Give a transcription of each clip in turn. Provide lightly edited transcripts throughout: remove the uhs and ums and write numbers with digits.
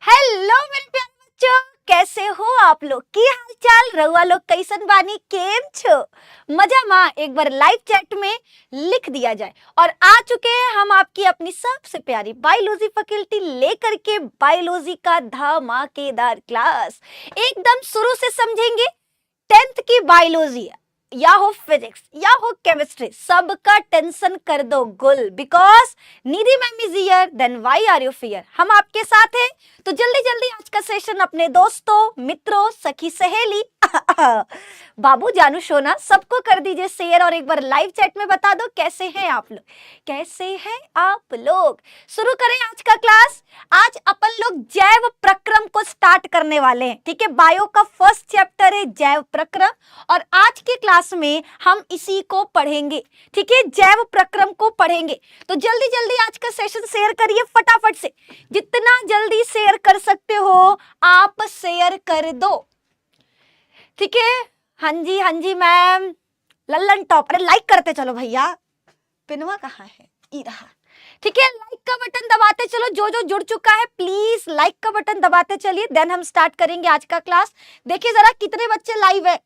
Hello मेरे प्यारे बच्चों, कैसे हो आप लोग? की हाल चाल रहुआ लोग कैसन बानी? केम छो? मजा माँ एक बार लाइव चैट में लिख दिया जाए। और आ चुके हैं हम आपकी अपनी सबसे प्यारी बायोलॉजी फैकल्टी लेकर के बायोलॉजी का धमाकेदार क्लास। एकदम शुरू से समझेंगे। 10th की बायोलॉजी या हो फिजिक्स या हो केमिस्ट्री, सबका टेंशन कर दो गुल, because Nidhi ma'am is here, then why are you fear. हम आपके साथ हैं। तो जल्दी जल्दी आज का सेशन अपने दोस्तों, मित्रों, सखी, सहेली, बाबू, जानू, सोना सबको कर दीजिए शेयर और एक बार लाइव चैट में बता दो कैसे हैं आप लोग, कैसे हैं आप लोग। शुरू करें आज का क्लास। आज अपन लोग जैव प्रक्रम को स्टार्ट करने वाले हैं। ठीक है, बायो का फर्स्ट चैप्टर है जैव प्रक्रम और आज के क्लास में हम इसी को पढ़ेंगे। ठीक है, जैव प्रक्रम को पढ़ेंगे। तो जल्दी जल्दी आज का सेशन शेयर करिए फटाफट से, जितना जल्दी शेयर कर सकते हो आप शेयर कर दो। ठीक है, हाँ जी मैम, लल्लन टॉप। अरे लाइक करते चलो भैया, पिनवा कहाँ है? ई रहा। ठीक है, लाइक का बटन दबाते चलो। जो जो जुड़ चुका है प्लीज लाइक का बटन दबाते चलिए, देन हम स्टार्ट करेंगे आज का क्लास। देखिए जरा कितने बच्चे लाइव है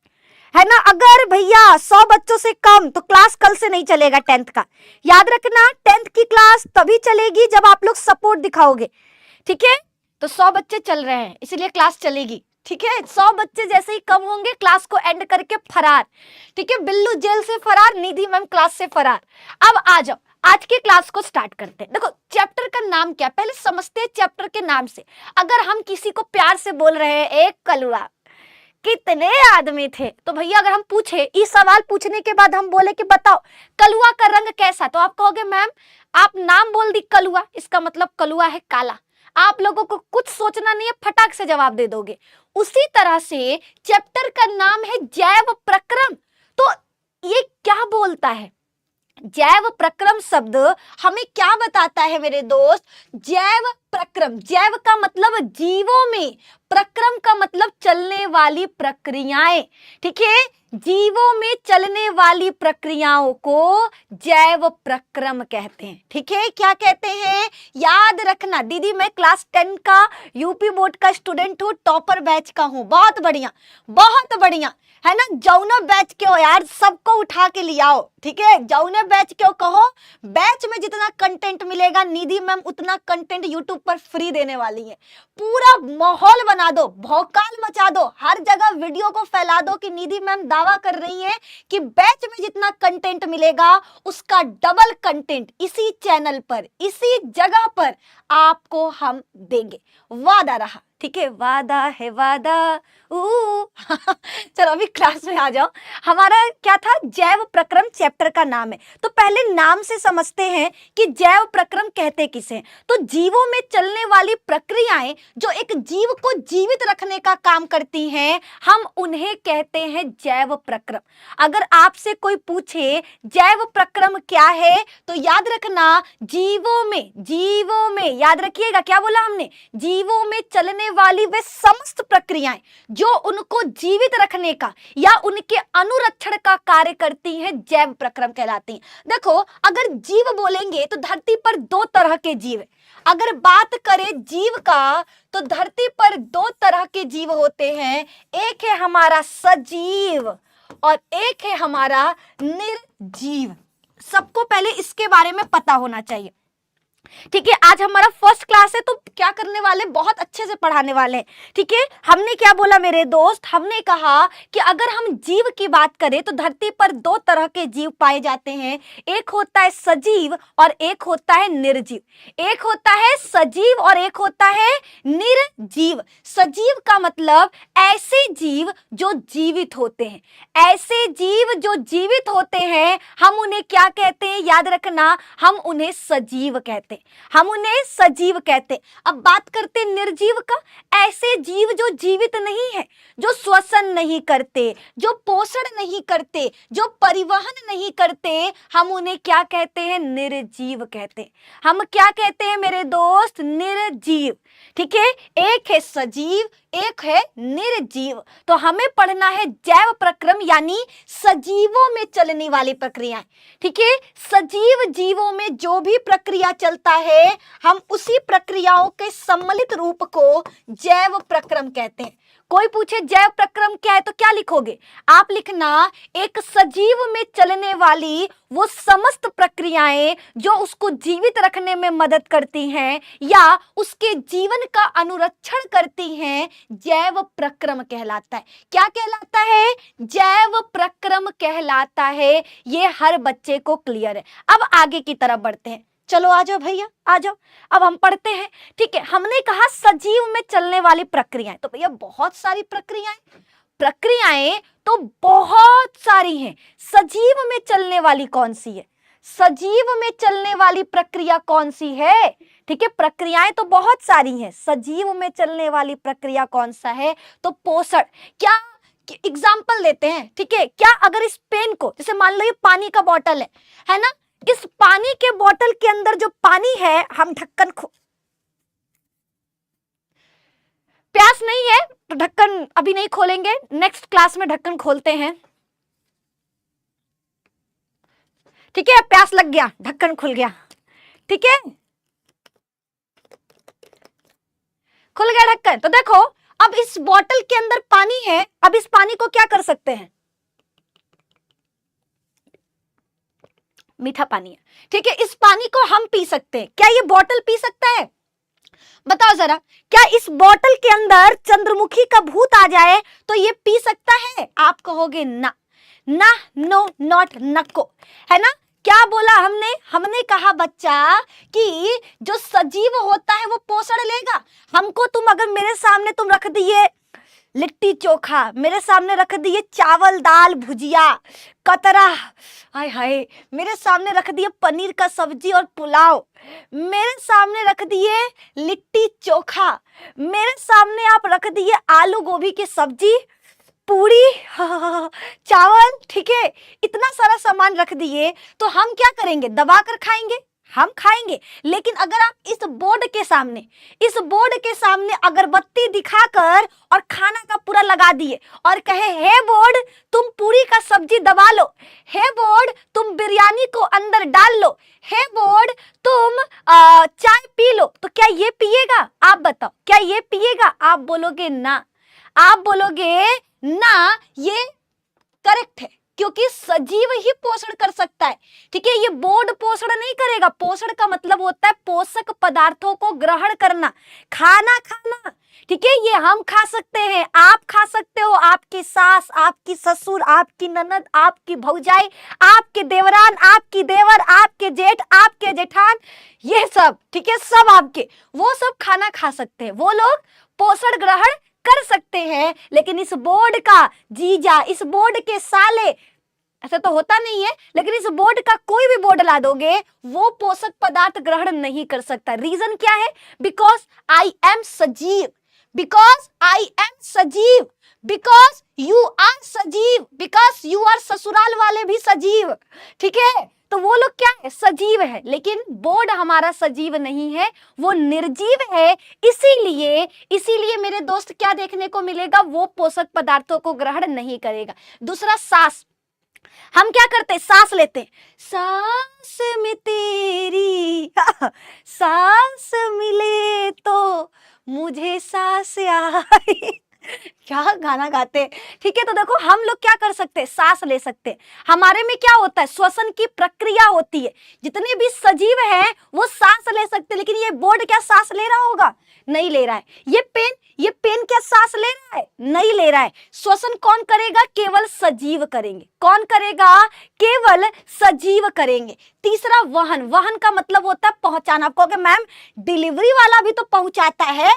ना। अगर भैया 100 बच्चों से कम तो क्लास कल से नहीं चलेगा 10th का। याद रखना 10th की क्लास तभी चलेगी जब आप लोग सपोर्ट दिखाओगे। ठीक है, तो 100 बच्चे चल रहे हैं इसलिए क्लास चलेगी। ठीक है, 100 बच्चे जैसे ही कम होंगे क्लास को एंड करके फरार। ठीक है, बिल्लू जेल से फरार, निधि मैम क्लास से फरार। अब आ जाओ, आज के क्लास को स्टार्ट करते हैं। देखो चैप्टर का नाम क्या, पहले समझते हैं चैप्टर के नाम से। अगर हम किसी को प्यार से बोल रहे हैं एक कलुआ, कितने आदमी थे, तो भैया अगर हम पूछे, इस सवाल पूछने के बाद हम बोले कि बताओ कलुआ का रंग कैसा, तो आप कहोगे मैम आप नाम बोल दी कलुआ, इसका मतलब कलुआ है काला। आप लोगों को कुछ सोचना नहीं है, फटाक से जवाब दे दोगे। उसी तरह से चैप्टर का नाम है जैव प्रक्रम। तो ये क्या बोलता है? जैव प्रक्रम शब्द हमें क्या बताता है मेरे दोस्त? जैव प्रक्रम, जैव का मतलब जीवों में, प्रक्रम का मतलब चलने वाली प्रक्रियाएं। ठीक है, जीवों में चलने वाली प्रक्रियाओं को जैव प्रक्रम कहते हैं। ठीक है, क्या कहते हैं याद रखना। दीदी मैं क्लास 10 का यूपी बोर्ड का स्टूडेंट हूँ, टॉपर बैच का हूँ। बहुत बढ़िया, बहुत बढ़िया, है ना। जौना बैच के हो यार, सबको उठा के ले आओ। ठीक है, जौने बैच के हो कहो। बैच में जितना कंटेंट मिलेगा निधि मैम उतना कंटेंट यूट्यूब पर फ्री देने वाली है। पूरा माहौल बना दो, भौकाल मचा दो, हर जगह वीडियो को फैला दो कि निधि मैम दावा कर रही है कि बैच में जितना कंटेंट मिलेगा उसका डबल कंटेंट इसी चैनल पर, इसी जगह पर आपको हम देंगे। वादा रहा। ठीक है, वादा है वादा। चलो अभी क्लास में आ जाओ। हमारा क्या था? जैव प्रक्रम चैप्टर का नाम है। तो पहले नाम से समझते हैं कि जैव प्रक्रम कहते किसे। तो जीवों में चलने वाली प्रक्रियाएं जो एक जीव को जीवित रखने का काम करती हैं, हम उन्हें कहते हैं जैव प्रक्रम। अगर आपसे कोई पूछे जैव प्रक्रम क्या है, तो याद रखना जीवों में याद रखिएगा क्या बोला हमने? जीवों में चलने वाली वे समस्त प्रक्रियाएं जो उनको जीवित रखने का या उनके अनुरक्षण का कार्य करती हैं, जैव प्रक्रम कहलाती हैं। देखो अगर जीव बोलेंगे तो धरती पर 2 तरह के जीव है। अगर बात करें जीव का तो धरती पर 2 तरह के जीव होते हैं। एक है हमारा सजीव और एक है हमारा निर्जीव। सबको पहले इसके बारे में पता होना चाहिए। ठीक है, आज हमारा फर्स्ट क्लास है तो क्या करने वाले, बहुत अच्छे से पढ़ाने वाले हैं। ठीक है, हमने क्या बोला मेरे दोस्त? हमने कहा कि अगर हम जीव की बात करें तो धरती पर 2 तरह के जीव पाए जाते हैं। एक होता है सजीव और एक होता है निर्जीव। एक होता है सजीव और एक होता है निर्जीव। सजीव का मतलब ऐसे जीव जो जीवित होते हैं। ऐसे जीव जो जीवित होते हैं हम उन्हें क्या कहते हैं? याद रखना, हम उन्हें सजीव कहते हैं। हम उन्हें सजीव कहते हैं। अब बात करते हैं निर्जीव का। ऐसे जीव जो जीवित नहीं है, जो श्वसन नहीं करते, जो पोषण नहीं करते, जो परिवहन नहीं करते, हम उन्हें क्या कहते हैं? निर्जीव कहते हैं। हम क्या कहते हैं मेरे दोस्त? निर्जीव। ठीक है, एक है सजीव, एक है निर्जीव। तो हमें पढ़ना है जैव प्रक्रम यानी सजीवों में चलने वाली प्रक्रियाएं। ठीक है, सजीव जीवों में जो भी प्रक्रिया चलता है हम उसी प्रक्रियाओं के सम्मिलित रूप को जैव प्रक्रम कहते हैं। कोई पूछे जैव प्रक्रम क्या है तो क्या लिखोगे आप? लिखना एक सजीव में चलने वाली वो समस्त प्रक्रियाएं जो उसको जीवित रखने में मदद करती हैं या उसके जीवन का अनुरक्षण करती हैं, जैव प्रक्रम कहलाता है। क्या कहलाता है? जैव प्रक्रम कहलाता है। ये हर बच्चे को क्लियर है। अब आगे की तरफ बढ़ते हैं। चलो आ जाओ भैया, आ जाओ, अब हम पढ़ते हैं। ठीक है, हमने कहा सजीव में चलने वाली प्रक्रियाएं, तो भैया बहुत सारी प्रक्रियाएं तो बहुत सारी हैं। सजीव में चलने वाली कौन सी है? सजीव में चलने वाली प्रक्रिया कौन सी है? ठीक है, प्रक्रियाएं तो बहुत सारी हैं, सजीव में चलने वाली प्रक्रिया कौन सा है? तो पोषण। क्या एग्जाम्पल देते हैं? ठीक है, क्या अगर इस पेन को, जैसे मान लो ये पानी का बॉटल है ना, इस पानी के बोतल के अंदर जो पानी है हम ढक्कन प्यास नहीं है तो ढक्कन अभी नहीं खोलेंगे, नेक्स्ट क्लास में ढक्कन खोलते हैं। ठीक है, प्यास लग गया, ढक्कन खुल गया। ठीक है, खुल गया ढक्कन। तो देखो अब इस बोतल के अंदर पानी है, अब इस पानी को क्या कर सकते हैं? मीठा पानी है। ठीक है, इस पानी को हम पी सकते हैं। क्या ये बोतल पी सकता है? बताओ जरा, क्या इस बोतल के अंदर चंद्रमुखी का भूत आ जाए तो ये पी सकता है? आप कहोगे ना, ना, नो, नॉट, नको, है ना। क्या बोला हमने? हमने कहा बच्चा कि जो सजीव होता है वो पोषण लेगा। हमको तुम अगर मेरे सामने तुम रख दिए लिट्टी चोखा, मेरे सामने रख दिए चावल दाल भुजिया कतरा, हाय हाय, मेरे सामने रख दिए पनीर का सब्जी और पुलाव, मेरे सामने रख दिए लिट्टी चोखा, मेरे सामने आप रख दिए आलू गोभी की सब्जी पूरी चावल, ठीक है, इतना सारा सामान रख दिए तो हम क्या करेंगे? दबा कर खाएंगे? हम खाएंगे। लेकिन अगर आप इस बोर्ड के सामने अगरबत्ती दिखाकर और खाना का पूरा लगा दिए और कहे हे बोर्ड तुम पूरी का सब्जी दबा लो, हे बोर्ड तुम बिरयानी को अंदर डाल लो, हे बोर्ड तुम चाय पी लो, तो क्या ये पिएगा? आप बताओ, क्या ये पिएगा? आप बोलोगे ना, आप बोलोगे ना, ये करेक्ट है क्योंकि सजीव ही पोषण कर सकता है। ठीक है, ये बोर्ड पोषण नहीं करेगा। पोषण का मतलब होता है पोषक पदार्थों को ग्रहण करना, खाना खाना। ठीक है, ये हम खा सकते हैं, आप खा सकते हो, आपकी सास, आपकी ससुर, आपकी ननद, आपकी भौजाई, आपके देवरान, आपकी देवर, आपके जेठ, आपके जेठान, ये सब, ठीक है, सब आपके, वो सब खाना खा सकते हैं, वो लोग पोषण ग्रहण कर सकते हैं। लेकिन इस बोर्ड का जीजा, इस बोर्ड के साले, ऐसा तो होता नहीं है, लेकिन इस बोर्ड का कोई भी बोर्ड ला दोगे वो पोषक पदार्थ ग्रहण नहीं कर सकता। रीजन क्या है? बिकॉज आई एम सजीव, बिकॉज आई एम सजीव, बिकॉज यू आर सजीव, बिकॉज यू आर ससुराल वाले भी सजीव। ठीक है, तो वो लोग क्या है? सजीव है। लेकिन बोर्ड हमारा सजीव नहीं है, वो निर्जीव है। इसीलिए मेरे दोस्त क्या देखने को मिलेगा? वो पोषक पदार्थों को ग्रहण नहीं करेगा। दूसरा, सांस। हम क्या करते हैं? सांस लेते हैं, सांस में तेरी सांस मिले तो मुझे सांस आए क्या गाना गाते हैं। ठीक है, तो देखो हम लोग क्या कर सकते हैं? सांस ले सकते हैं। हमारे में क्या होता है? श्वसन की प्रक्रिया होती है। जितने भी सजीव हैं वो सांस ले सकते हैं। लेकिन ये बोर्ड क्या सांस ले रहा होगा? नहीं ले रहा है। ये पेन क्या सांस ले रहा है? नहीं ले रहा है। श्वसन कौन करेगा? केवल सजीव करेंगे। कौन करेगा? केवल सजीव करेंगे। तीसरा, वाहन। वाहन का मतलब होता है पहुंचाना। आप कहोगे मैम डिलीवरी वाला भी तो पहुंचाता है,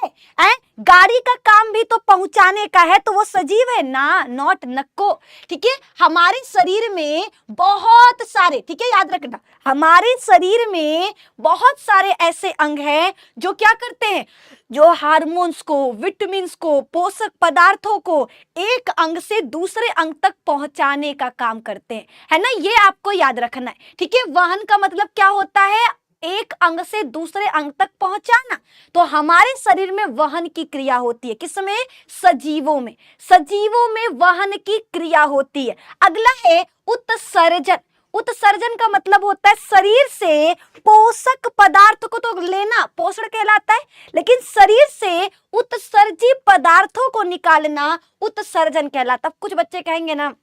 गाड़ी का काम भी तो पहुंचाने का है, तो वो सजीव है ना? नॉट, नको। ठीक है, हमारे शरीर में बहुत सारे, ठीक है, याद रखना, हमारे शरीर में बहुत सारे ऐसे अंग हैं जो क्या करते हैं? जो हार्मोन्स को, विटामिन्स को, पोषक पदार्थों को एक अंग से दूसरे अंग तक पहुंचाने का काम करते हैं, है ना। ये आपको याद रखना है। ठीक है, वाहन का मतलब क्या होता है? एक अंग से दूसरे अंग तक पहुंचाना। तो हमारे शरीर में वहन की क्रिया होती है, किसमें? सजीवों में। सजीवों में वहन की क्रिया होती है। अगला है उत्सर्जन। उत्सर्जन का मतलब होता है शरीर से पोषक पदार्थ को तो लेना पोषण कहलाता है, लेकिन शरीर से उत्सर्जी पदार्थों को निकालना उत्सर्जन कहलाता है। कुछ बच्चे कहेंगे ना,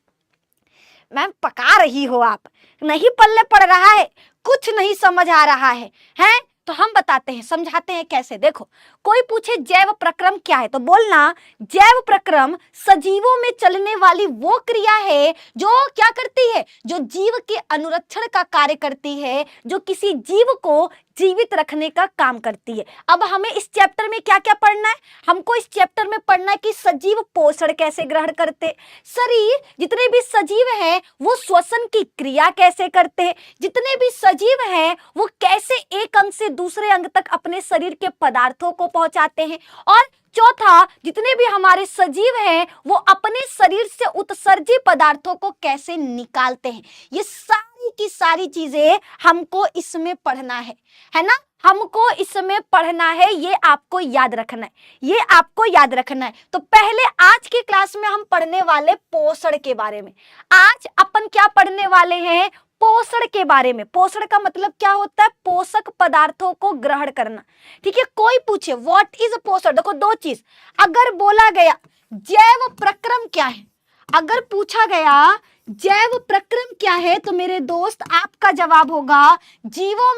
मैम पका रही हो आप, नहीं पल्ले पड़ रहा है, कुछ नहीं समझ आ रहा है, हैं? तो हम बताते हैं, समझाते हैं कैसे। देखो, कोई पूछे जैव प्रक्रम क्या है, तो बोलना जैव प्रक्रम सजीवों में चलने वाली वो क्रिया है जो क्या करती है, जो जीव के अनुरक्षण का कार्य करती है, जो किसी जीव को जीवित रखने का काम करती है। अब हमें इस चैप्टर में क्या क्या पढ़ना है? हमको इस चैप्टर में पढ़ना है कि सजीव पोषण कैसे ग्रहण करते, शरीर जितने भी सजीव हैं वो श्वसन की क्रिया कैसे करते हैं, जितने भी सजीव हैं वो कैसे एक अंग से दूसरे अंग तक अपने शरीर के पदार्थों को पहुंचाते हैं, और चौथा, जितने भी हमारे सजीव हैं वो अपने शरीर से उत्सर्जी पदार्थों को कैसे निकालते हैं। ये सारी की सारी चीजें हमको इसमें पढ़ना है ना? हमको इसमें पढ़ना है, ये आपको याद रखना है, ये आपको याद रखना है। तो पहले आज की क्लास में हम पढ़ने वाले पोषण के बारे में। आज अपन क्या पढ़ने वाले हैं? पोषण के बारे में। पोषण का मतलब क्या होता है? पोषक पदार्थों को ग्रहण करना। ठीक है, कोई पूछे व्हाट इज पोषण, देखो दो चीज, अगर बोला गया जैव प्रक्रम क्या है, अगर पूछा गया जैव प्रक्रम क्या है, तो मेरे दोस्त आपका जवाब होगा जीवों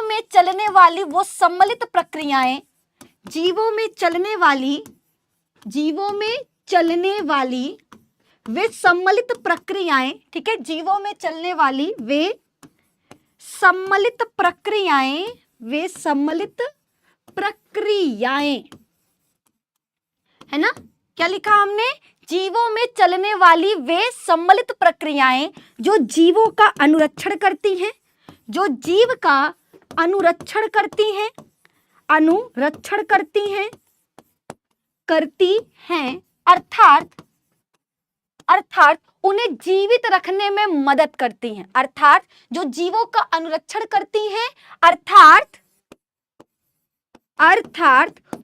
में चलने वाली वो सम्मिलित प्रक्रियाएं, जीवों में चलने वाली वे सम्मिलित प्रक्रियाएं। ठीक है, जीवों में चलने वाली वे सम्मिलित प्रक्रियाएं, वे सम्मिलित प्रक्रियाएं, है ना? क्या लिखा हमने? जीवों में चलने वाली वे सम्मिलित प्रक्रियाएं जो जीवों का अनुरक्षण करती हैं, जो जीव का अनुरक्षण करती हैं, अर्थात उन्हें जीवित रखने में मदद करती हैं। अर्थात जो जीवों का अनुरक्षण करती हैं, अर्थात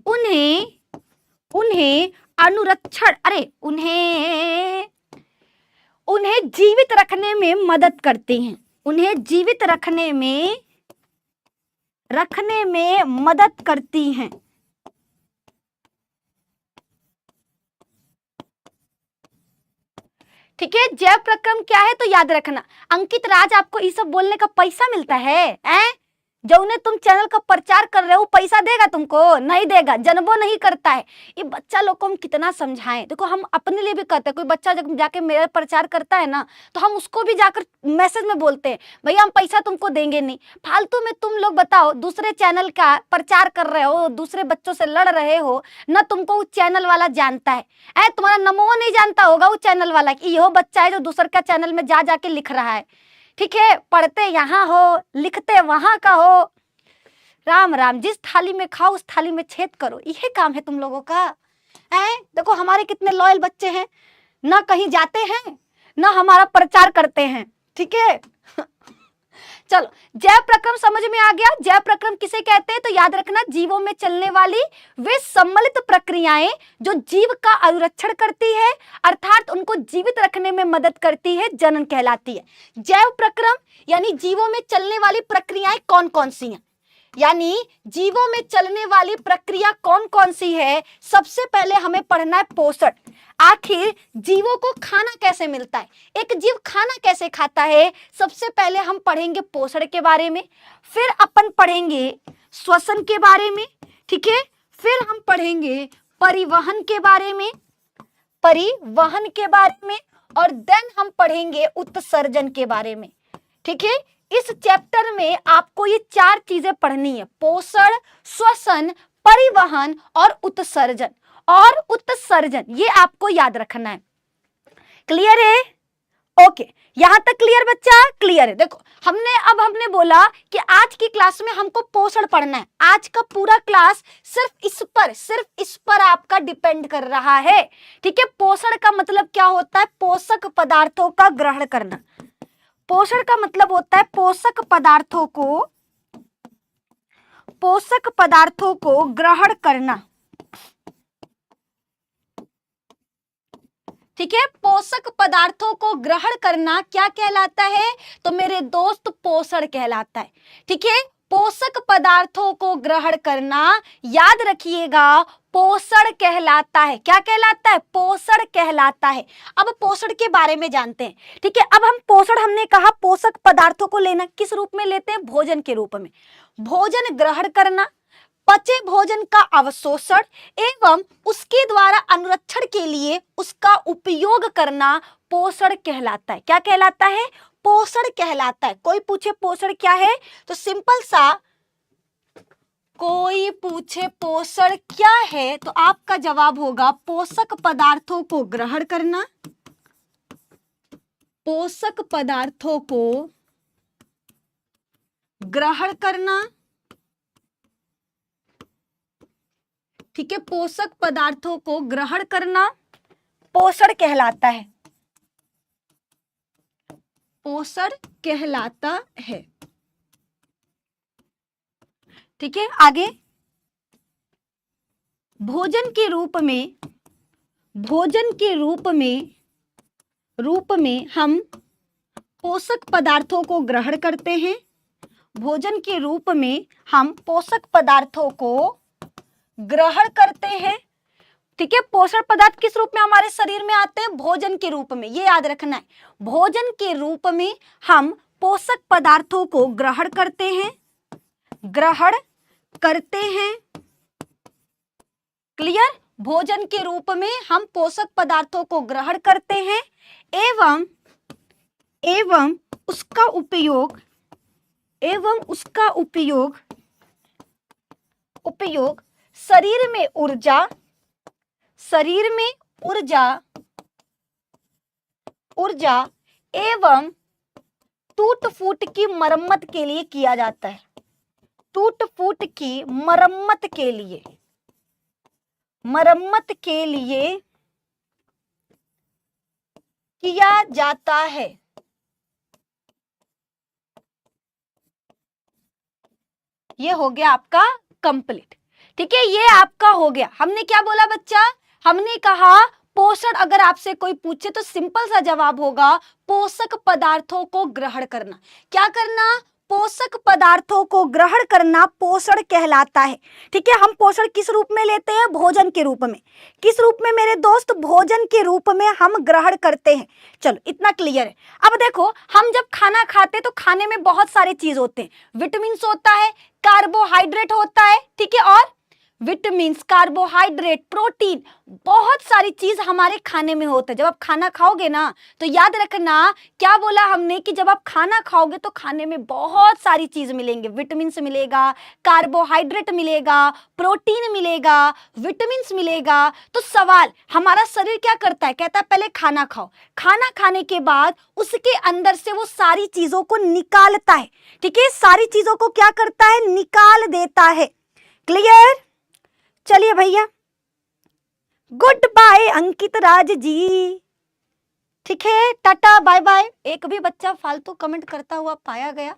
उन्हें अनुरक्षण, उन्हें जीवित रखने में मदद करती हैं, उन्हें जीवित रखने में मदद करती हैं। ठीक है, जैव प्रक्रम क्या है तो याद रखना। अंकित राज, आपको ये सब बोलने का पैसा मिलता है? जो उन्हें तुम चैनल का प्रचार कर रहे हो पैसा देगा तुमको? नहीं देगा, जनबो नहीं करता है। ये बच्चा लोग को हम कितना समझाएं। देखो, हम अपने लिए भी करते हैं, कोई बच्चा जब जाके मेरा प्रचार करता है ना, तो हम उसको भी जाकर मैसेज में बोलते हैं, भैया हम पैसा तुमको देंगे नहीं। फालतू में तुम लोग बताओ, दूसरे चैनल का प्रचार कर रहे हो, दूसरे बच्चों से लड़ रहे हो ना, तुमको उस चैनल वाला जानता है। तुम्हारा नमो नहीं जानता होगा उस चैनल वाला कि यहो बच्चा है जो दूसरे का चैनल में जा जाके लिख रहा है। ठीक है, पढ़ते यहाँ हो, लिखते वहां का हो। राम राम, जिस थाली में खाओ उस थाली में छेद करो, यही काम है तुम लोगों का। देखो हमारे कितने लॉयल बच्चे हैं, ना कहीं जाते हैं ना हमारा प्रचार करते हैं। ठीक है चलो, जैव प्रक्रम समझ में आ गया। जैव प्रक्रम किसे कहते हैं तो याद रखना, जीवों में चलने वाली वे सम्मिलित प्रक्रियाएं जो जीव का अनुरक्षण करती है, अर्थात उनको जीवित रखने में मदद करती है, जनन कहलाती है। जैव प्रक्रम यानी जीवों में चलने वाली प्रक्रियाएं कौन कौन सी हैं, यानी जीवों में चलने वाली प्रक्रिया कौन कौन सी है। सबसे पहले हमें पढ़ना है पोषण। आखिर जीवों को खाना कैसे मिलता है, एक जीव खाना कैसे खाता है, सबसे पहले हम पढ़ेंगे पोषण के बारे में, फिर अपन पढ़ेंगे श्वसन के बारे में। ठीक है, फिर हम पढ़ेंगे परिवहन के बारे में, और देन हम पढ़ेंगे उत्सर्जन के बारे में। ठीक है, इस चैप्टर में आपको ये चार चीजें पढ़नी है, पोषण, श्वसन, परिवहन और उत्सर्जन। ये आपको याद रखना है। क्लियर है? ओके, यहां तक क्लियर बच्चा? क्लियर है। देखो, हमने बोला कि आज की क्लास में हमको पोषण पढ़ना है। आज का पूरा क्लास सिर्फ इस पर आपका डिपेंड कर रहा है। ठीक है, पोषण का मतलब क्या होता है? पोषक पदार्थों का ग्रहण करना। पोषण का मतलब होता है पोषक पदार्थों को पोषक पदार्थों को ग्रहण करना, ठीक है, पोषक पदार्थों को ग्रहण करना क्या कहलाता है? तो मेरे दोस्त पोषण कहलाता है। ठीक है, पोषक पदार्थों को ग्रहण करना याद रखिएगा पोषण कहलाता है। क्या कहलाता है? पोषण कहलाता है। अब पोषण के बारे में जानते हैं। ठीक है, अब हम पोषण, हमने कहा पोषक पदार्थों को लेना किस रूप में लेते हैं? भोजन के रूप में। भोजन ग्रहण करना, पचे भोजन का अवशोषण एवं उसके द्वारा अनुरक्षण के लिए उसका उपयोग करना पोषण कहलाता है। क्या कहलाता है? पोषण कहलाता है। कोई पूछे पोषण क्या है तो सिंपल सा, कोई पूछे पोषण क्या है तो आपका जवाब होगा पोषक पदार्थों को ग्रहण करना, पोषक पदार्थों को ग्रहण करना। ठीक है, पोषक पदार्थों को ग्रहण करना पोषण कहलाता है, पोषण कहलाता है। ठीक है, आगे भोजन के रूप में, भोजन के रूप में हम पोषक पदार्थों को ग्रहण करते हैं। भोजन के रूप में हम पोषक पदार्थों को ग्रहण करते हैं। ठीक है, पोषण पदार्थ किस रूप में हमारे शरीर में आते हैं? भोजन के रूप में, ये याद रखना है। भोजन के रूप में हम पोषक पदार्थों को ग्रहण करते हैं, ग्रहण करते हैं। क्लियर? भोजन के रूप में हम पोषक पदार्थों को ग्रहण करते हैं एवं उसका उपयोग शरीर में ऊर्जा एवं टूट फूट की मरम्मत के लिए किया जाता है। टूट फूट की मरम्मत के लिए किया जाता है। ये हो गया आपका कंप्लीट। ठीक है, ये आपका हो गया। हमने क्या बोला बच्चा? हमने कहा पोषण, अगर आपसे कोई पूछे तो सिंपल सा जवाब होगा पोषक पदार्थों को ग्रहण करना। क्या करना? पोषक पदार्थों को ग्रहण करना पोषण कहलाता है। ठीक है, हम पोषण किस रूप में लेते हैं? भोजन के रूप में। किस रूप में मेरे दोस्त? भोजन के रूप में हम ग्रहण करते हैं। चलो, इतना क्लियर है। अब देखो, हम जब खाना खाते हैं तो खाने में बहुत सारे चीज होते हैं। विटामिन होता है, कार्बोहाइड्रेट होता है, ठीक है, और विटामिन्स, कार्बोहाइड्रेट, प्रोटीन, बहुत सारी चीज हमारे खाने में होता है। जब आप खाना खाओगे ना तो याद रखना, क्या बोला हमने कि जब आप खाना खाओगे तो खाने में बहुत सारी चीज मिलेंगे। विटामिन्स मिलेगा, कार्बोहाइड्रेट मिलेगा, प्रोटीन मिलेगा, विटामिन्स मिलेगा। तो सवाल, हमारा शरीर क्या करता है? कहता है पहले खाना खाओ, खाना खाने के बाद उसके अंदर से वो सारी चीजों को निकालता है। ठीक है, सारी चीजों को क्या करता है? निकाल देता है। क्लियर? चलिए भैया, गुड बाय अंकित राज जी। ठीक है, टाटा बाय बाय। एक भी बच्चा फालतू कमेंट करता हुआ पाया गया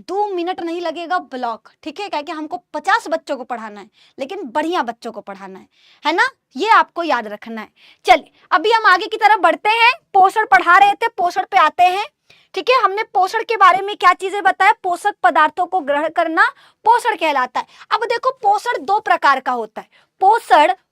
2 मिनट नहीं लगेगा ब्लॉक। ठीक है, क्योंकि हमको 50 बच्चों को पढ़ाना है, लेकिन बढ़िया बच्चों को पढ़ाना है ना? ये आपको याद रखना है। चलिए, अभी हम आगे की तरफ बढ़ते हैं। पोषण पढ़ा रहे थे, पोषण पे आते हैं। ठीक है, हमने पोषण के बारे में क्या चीजें बताया? पोषक पदार्थों को ग्रहण करना पोषण कहलाता है। अब देखो, पोषण 2 प्रकार का होता है।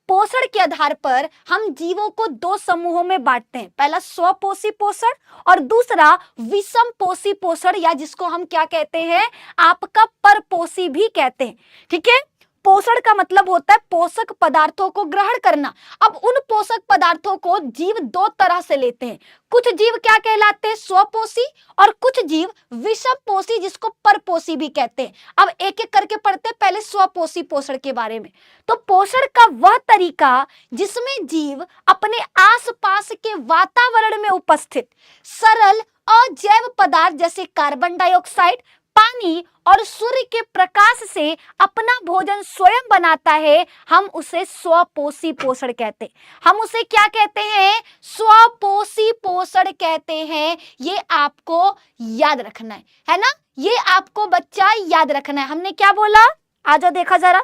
पोषण के आधार पर हम जीवों को 2 समूहों में बांटते हैं। पहला स्वपोषी पोषण और दूसरा विषम पोषी पोषण, या जिसको हम क्या कहते हैं? आपका परपोषी भी कहते हैं। ठीक है, पोषण का मतलब होता है पोषक पदार्थों को ग्रहण करना। अब उन पोषक पदार्थों को जीव 2 तरह से लेते हैं। कुछ जीव क्या कहलाते हैं? स्वपोषी, और कुछ जीव विषम पोषी, जिसको परपोषी भी कहते हैं। अब एक एक करके पढ़ते हैं। पहले स्वपोषी पोषण के बारे में। तो पोषण का वह तरीका जिसमें जीव अपने आसपास के वातावरण में उपस्थित सरल अजैव पदार्थ जैसे कार्बन डाइऑक्साइड, पानी और सूर्य के प्रकाश से अपना भोजन स्वयं बनाता है, हम उसे स्वपोषी पोषण कहते हैं। हम उसे क्या कहते हैं? स्वपोषी पोषण कहते हैं। ये आपको याद रखना है ना? ये आपको बच्चा याद रखना है। हमने क्या बोला? आ जाओ देखा जरा।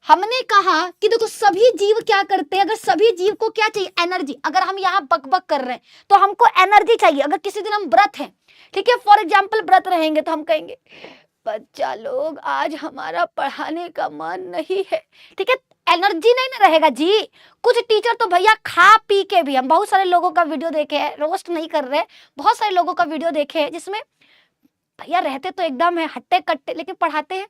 हमने कहा कि देखो सभी जीव क्या करते हैं, अगर सभी जीव को क्या चाहिए, एनर्जी। अगर हम यहाँ बकबक कर रहे हैं तो हमको एनर्जी चाहिए। अगर किसी दिन हम व्रत हैं, ठीक है, फॉर एग्जाम्पल व्रत रहेंगे, तो हम कहेंगे बच्चा लोग आज हमारा पढ़ाने का मन नहीं है, ठीक है, एनर्जी नहीं ना रहेगा जी। कुछ टीचर तो भैया खा पी के भी, हम बहुत सारे लोगों का वीडियो देखे हैं, रोस्ट नहीं कर रहे, बहुत सारे लोगों का वीडियो देखे हैं जिसमें भैया रहते तो एकदम है हट्टे कट्टे, लेकिन पढ़ाते हैं।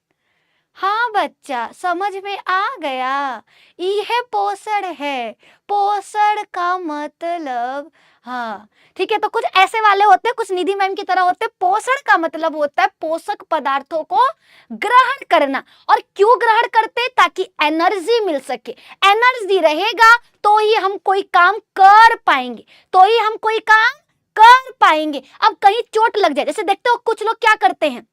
हाँ बच्चा, समझ में आ गया, यह पोषण है, पोषण का मतलब। हाँ ठीक है, तो कुछ ऐसे वाले होते हैं, कुछ निधि मैम की तरह होते हैं। पोषण का मतलब होता है पोषक पदार्थों को ग्रहण करना। और क्यों ग्रहण करते? ताकि एनर्जी मिल सके। एनर्जी रहेगा तो ही हम कोई काम कर पाएंगे, तो ही हम कोई काम कर पाएंगे। अब कहीं चोट लग जाए, जैसे देखते हो कुछ लोग क्या करते हैं,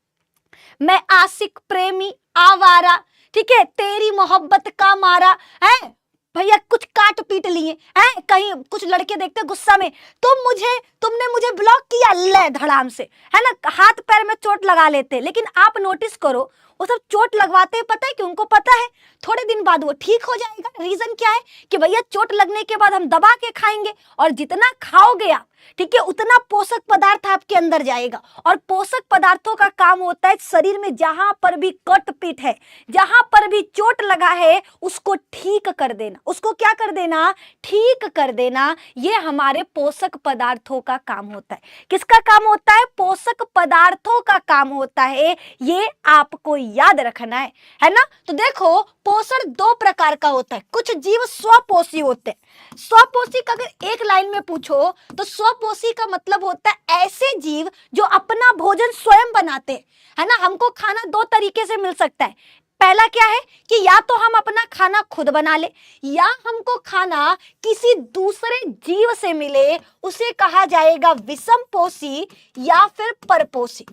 मैं आशिक प्रेमी आवारा, ठीक है, तेरी मोहब्बत का मारा है भैया, कुछ काट पीट लिए हैं। कहीं कुछ लड़के देखते गुस्सा में, तुमने मुझे ब्लॉक किया, ले धड़ाम से, है ना, हाथ पैर में चोट लगा लेते। लेकिन आप नोटिस करो, वो सब चोट लगवाते हैं, पता है कि उनको पता है थोड़े दिन बाद वो ठीक हो जाएगा। रीजन क्या है कि भैया चोट लगने के बाद हम दबा के खाएंगे, और जितना खाओगे आप, ठीक है, उतना पोषक पदार्थ आपके अंदर जाएगा। और पोषक पदार्थों का काम होता है शरीर में जहां पर भी कट पीट है, जहां पर भी चोट लगा है, उसको ठीक कर देना। उसको क्या कर देना? ठीक कर देना। ये हमारे पोषक पदार्थों का काम होता है। किसका काम होता है? पोषक पदार्थों का काम होता है। ये आपको याद रखना है ना। तो देखो पोषण दो प्रकार का होता है। कुछ जीव स्वपोषी होते हैं। स्वपोषी का अगर एक लाइन में पूछो तो स्वपोषी का मतलब होता है ऐसे जीव जो अपना भोजन स्वयं बनाते हैं, है ना। हमको खाना दो तरीके से मिल सकता है। पहला क्या है कि या तो हम अपना खाना खुद बना ले, या हमको खाना किसी दूसरे जीव से मिले, उसे कहा जाएगा विषमपोषी या फिर परपोषी,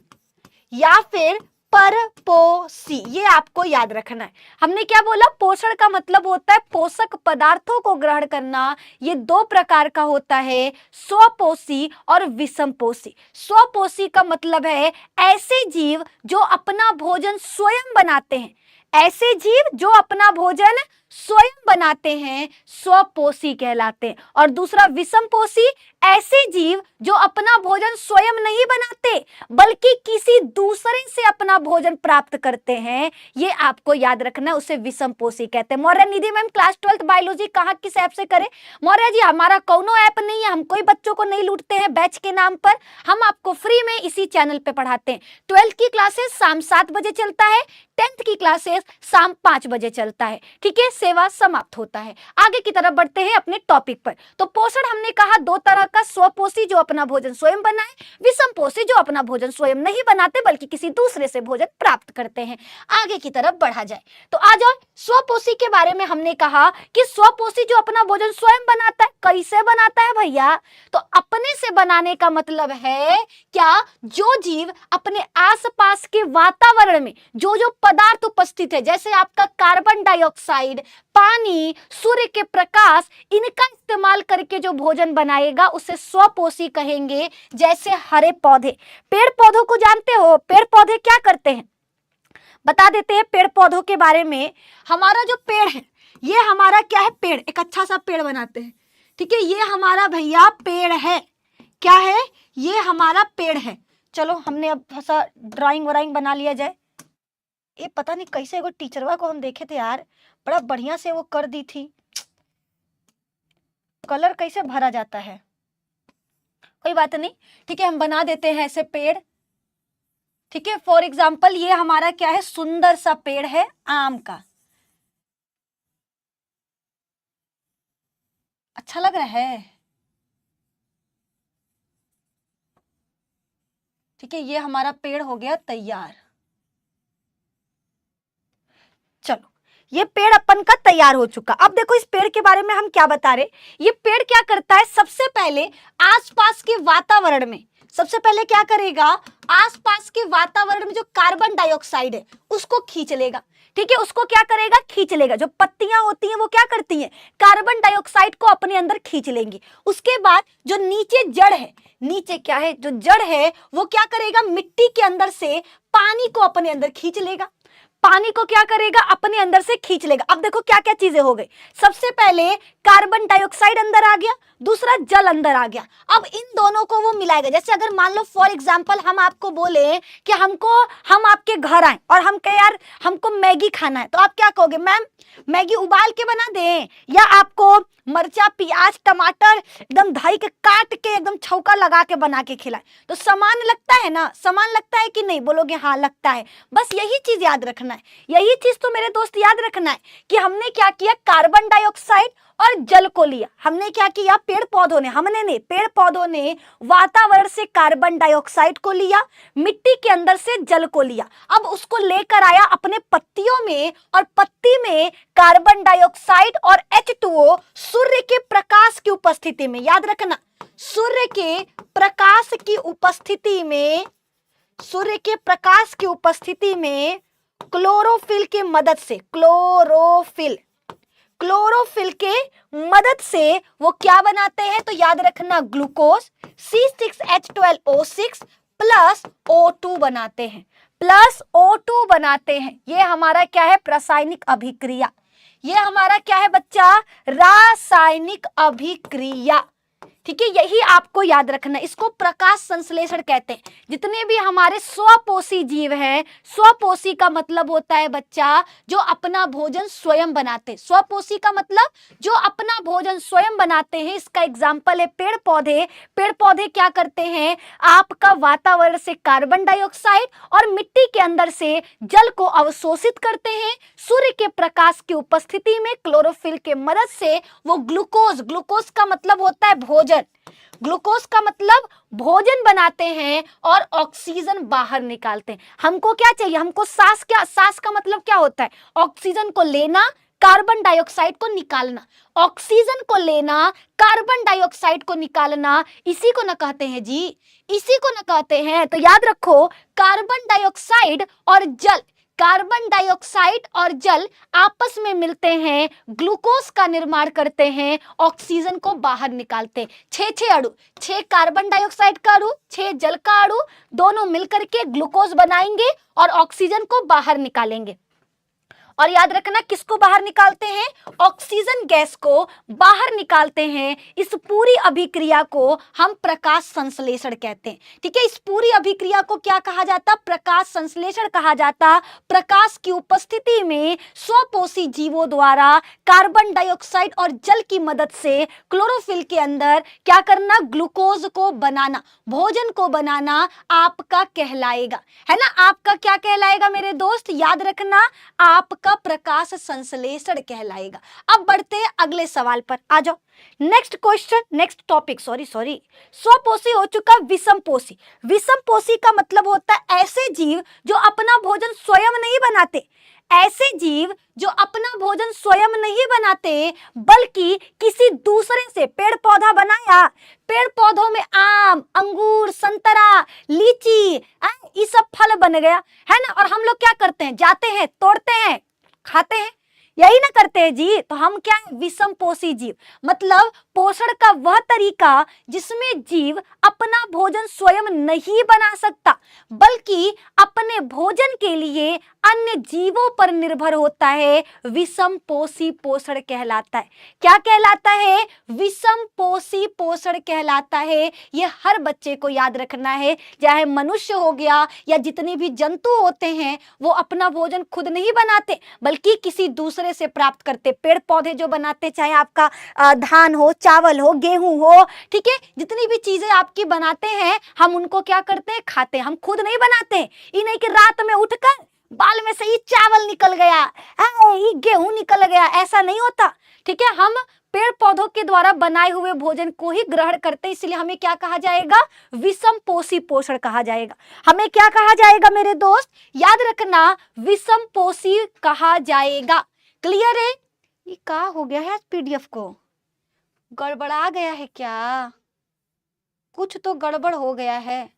या फिर परपोषी। ये आपको याद रखना है। हमने क्या बोला? पोषण का मतलब होता है पोषक पदार्थों को ग्रहण करना। ये दो प्रकार का होता है, स्वपोषी और विषमपोषी। स्वपोषी का मतलब है ऐसे जीव जो अपना भोजन स्वयं बनाते हैं। ऐसे जीव जो अपना भोजन स्वयं बनाते हैं स्वपोषी कहलाते हैं। और दूसरा विषमपोषी, ऐसे जीव जो अपना भोजन स्वयं नहीं बनाते बल्कि किसी दूसरे से अपना भोजन प्राप्त करते हैं। ये आपको याद रखना है, उसे विषमपोषी कहते हैं। मौर्य निधि मैम क्लास 12 बायोलॉजी कहाँ किस ऐप से करें? मौर्य जी हमारा कौनो ऐप नहीं है, हम कोई बच्चों को नहीं लूटते हैं बैच के नाम पर। हम आपको फ्री में इसी चैनल पे पढ़ाते हैं। 12th की क्लासेस शाम 7 बजे चलता है, 10th की क्लासेस शाम 5 बजे चलता है, ठीक है। सेवा समाप्त होता है। आगे की तरफ बढ़ते हैं अपने टॉपिक पर। तो पोषण हमने कहा दो तरह का, स्वपोषी जो अपना भोजन स्वयं बनाए, विषमपोषी जो अपना भोजन स्वयं नहीं बनाते बल्कि किसी दूसरे से भोजन प्राप्त करते हैं। आगे की तरफ बढ़ा जाए तो आ जाओ स्वपोषी के बारे में। हमने कहा कि स्वपोषी जो अपना भोजन स्वयं बनाता है, कैसे बनाता है भैया? तो अपने से बनाने का मतलब है क्या? जो जीव अपने आसपास के वातावरण में जो जो पदार्थ उपस्थित है, जैसे आपका कार्बन डाइऑक्साइड, पानी, सूर्य के प्रकाश, इनका इस्तेमाल करके जो भोजन बनाएगा उसे स्वपोषी कहेंगे। जैसे हरे पौधे, पेड़ पौधों को जानते हो? पेड़ पौधे क्या करते हैं बता देते हैं पेड़ पौधों के बारे में। हमारा जो पेड़ है, ये हमारा क्या है? पेड़। एक अच्छा सा पेड़ बनाते हैं, ठीक है। ये हमारा भैया पेड़ है। क्या है? ये हमारा पेड़ है। चलो हमने अब थोड़ा ड्राइंग वराइंग बना लिया जाए। ये पता नहीं कैसे वो टीचरवा को हम देखे थे यार, बड़ा बढ़िया से वो कर दी थी। कलर कैसे भरा जाता है, कोई बात नहीं, ठीक है, हम बना देते हैं ऐसे पेड़, ठीक है। फॉर एग्जाम्पल ये हमारा क्या है? सुंदर सा पेड़ है आम का। अच्छा लग रहा है, ठीक है। ये हमारा पेड़ हो गया तैयार। चलो ये पेड़ अपन का तैयार हो चुका। अब देखो इस पेड़ के बारे में हम क्या बता रहे। ये पेड़ क्या करता है? सबसे पहले आसपास के वातावरण में, सबसे पहले क्या करेगा? आसपास के वातावरण में जो कार्बन डाइऑक्साइड है उसको खींच लेगा, ठीक है। उसको क्या करेगा? खींच लेगा। जो पत्तियां होती हैं वो क्या करती हैं? कार्बन डाइऑक्साइड को अपने अंदर खींच लेंगी। उसके बाद जो नीचे जड़ है, नीचे क्या है? जो जड़ है वो क्या करेगा? मिट्टी के अंदर से पानी को अपने अंदर खींच लेगा। पानी को क्या करेगा, अपने अंदर से खींच लेगा। अब देखो क्या क्या चीजें हो गई। सबसे पहले कार्बन डाइऑक्साइड अंदर आ गया, दूसरा जल अंदर आ गया। अब इन दोनों को वो मिलाएगा। जैसे अगर मान लो फॉर एग्जांपल हम आपको बोले कि हम आपके घर आए और हम कहे यार हमको मैगी खाना है, तो आप क्या कहोगे, मैम मैगी उबाल के बना दें या आपको मर्चा प्याज टमाटर एकदम दही के काट के एकदम छौका लगा के बना के खिलाए? तो समान लगता है ना, समान लगता है कि नहीं, बोलोगे हाँ लगता है। बस यही चीज याद रखना है, यही चीज तो मेरे दोस्त याद रखना है कि हमने क्या किया, कार्बन डाइऑक्साइड और जल को लिया। हमने क्या किया, पेड़ पौधों ने, हमने नहीं, पेड़ पौधों ने वातावरण से कार्बन डाइऑक्साइड को लिया, मिट्टी के अंदर से जल को लिया। अब उसको लेकर आया अपने पत्तियों में, और पत्ती में कार्बन डाइऑक्साइड और H2O सूर्य के प्रकाश की उपस्थिति में, याद रखना, सूर्य के प्रकाश की उपस्थिति में, सूर्य के प्रकाश की उपस्थिति में क्लोरोफिल के मदद से, क्लोरोफिल के मदद से वो क्या बनाते हैं, तो याद रखना ग्लूकोज C6H12O6 प्लस O2 बनाते हैं, प्लस O2 बनाते हैं। ये हमारा क्या है, रासायनिक अभिक्रिया। ये हमारा क्या है बच्चा, रासायनिक अभिक्रिया। ठीक है, यही आपको याद रखना है। इसको प्रकाश संश्लेषण कहते हैं। जितने भी हमारे स्वपोषी जीव हैं, स्वपोषी का मतलब होता है बच्चा जो अपना भोजन स्वयं बनाते। स्वपोषी का मतलब जो अपना भोजन स्वयं बनाते हैं। इसका एग्जाम्पल है पेड़ पौधे। पेड़ पौधे क्या करते हैं, आपका वातावरण से कार्बन डाइऑक्साइड और मिट्टी के अंदर से जल को अवशोषित करते हैं। सूर्य के प्रकाश की उपस्थिति में क्लोरोफिल के मदद से वो ग्लूकोज का मतलब होता है भोजन, ग्लूकोज का मतलब भोजन बनाते हैं और ऑक्सीजन बाहर निकालते हैं। हमको क्या चाहिए, हमको सांस का मतलब क्या होता है, ऑक्सीजन को लेना, कार्बन डाइऑक्साइड को निकालना। ऑक्सीजन को लेना, कार्बन डाइऑक्साइड को निकालना, इसी को ना कहते हैं जी, इसी को ना कहते हैं। तो याद रखो, कार्बन डाइऑक्साइड और जल, कार्बन डाइऑक्साइड और जल आपस में मिलते हैं, ग्लूकोज का निर्माण करते हैं, ऑक्सीजन को बाहर निकालते हैं। 6 अणु, 6 कार्बन डाइऑक्साइड का अणु, 6 जल का अणु, दोनों मिलकर के ग्लूकोज बनाएंगे और ऑक्सीजन को बाहर निकालेंगे। और याद रखना किसको बाहर निकालते हैं, ऑक्सीजन गैस को बाहर निकालते हैं। इस पूरी अभिक्रिया को हम प्रकाश संश्लेषण कहते हैं। ठीक है, इस पूरी अभिक्रिया को क्या कहा जाता, प्रकाश संश्लेषण कहा जाता। प्रकाश की उपस्थिति में स्वपोषी जीवों द्वारा कार्बन डाइऑक्साइड और जल की मदद से क्लोरोफिल के अंदर क्या करना, ग्लूकोज को बनाना, भोजन को बनाना आपका कहलाएगा, है ना। आपका क्या कहलाएगा मेरे दोस्त, याद रखना, आपका प्रकाश संश्लेषण कहलाएगा। अब बढ़ते हैं अगले सवाल पर, आ जाओ। Next question, next topic, sorry स्वपोषी हो चुका विषमपोषी। विषमपोषी का मतलब होता है ऐसे जीव जो अपना भोजन स्वयं नहीं बनाते, ऐसे जीव जो अपना भोजन स्वयं नहीं बनाते बल्कि किसी दूसरे से, पेड़ पौधा बनाया, पेड़ पौधों में आम, अंगूर, संतरा, लीची, ये सब फल बन गया, है ना। और हम लोग क्या करते हैं, जाते हैं, तोड़ते हैं, खाते हैं, यही ना करते हैं जी। तो हम क्या है, विषमपोषी जीव। मतलब पोषण का वह तरीका जिसमें जीव अपना भोजन स्वयं नहीं बना सकता बल्कि अपने भोजन के लिए अन्य जीवों पर निर्भर होता है, विषमपोषी पोषण कहलाता है। क्या कहलाता है, विषमपोषी पोषण कहलाता है। ये हर बच्चे को याद रखना है, चाहे मनुष्य हो गया या जितने भी जंतु होते हैं, वो अपना भोजन खुद नहीं बनाते बल्कि किसी दूसरे से प्राप्त करते। पेड़ पौधे जो बनाते, चाहे आपका धान हो, चावल हो, गेहूं हो, ठीक है, जितनी भी चीजें आपकी बनाते हैं, हम उनको क्या करते हैं, खाते हैं, हम खुद नहीं बनाते। ये नहीं कि रात में उठकर बाल में से ही चावल निकल गया, ये गेहूं निकल गया, ऐसा नहीं होता। ठीक है, हम पेड़ पौधों के द्वारा बनाए हुए भोजन को ही ग्रहण करते, इसलिए हमें क्या कहा जाएगा, विषमपोषी पोषण कहा जाएगा। हमें क्या कहा जाएगा मेरे दोस्त, याद रखना, विषमपोषी कहा जाएगा। क्लियर है। ये क्या हो गया है, पीडीएफ को गड़बड़ा गया है क्या, कुछ तो गड़बड़ हो गया है।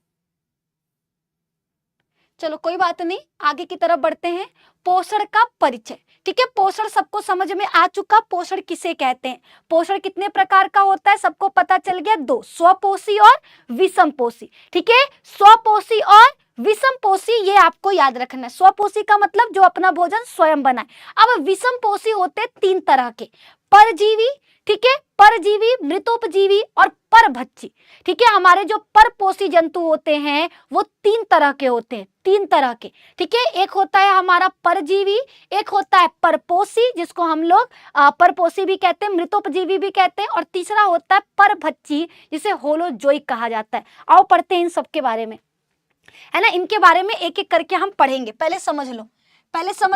चलो कोई बात नहीं, आगे की तरफ बढ़ते हैं। पोषण का परिचय, ठीक है, पोषण सबको समझ में आ चुका। पोषण किसे कहते हैं, पोषण कितने प्रकार का होता है सबको पता चल गया, 2, स्वपोषी और विषमपोषी। ठीक है, स्वपोषी और विषमपोषी ये आपको याद रखना है। स्वपोषी का मतलब जो अपना भोजन स्वयं बनाए। अब विषमपोषी होते 3 तरह के, परजीवी, ठीक है, परजीवी, मृतोपजीवी और परभक्षी, ठीक है। हमारे जो परपोषी जंतु होते हैं वो 3 तरह के होते हैं, 3 तरह के, ठीक है। एक होता है हमारा परजीवी, एक होता है परपोषी जिसको हम लोग परपोषी भी कहते हैं, मृतोपजीवी भी कहते हैं, और तीसरा होता है परभक्षी जिसे होलोजोइक कहा जाता है। आओ पढ़ते हैं इन सब के बारे में, है ना। इनके बारे में एक एक करके हम पढ़ेंगे। पहले समझ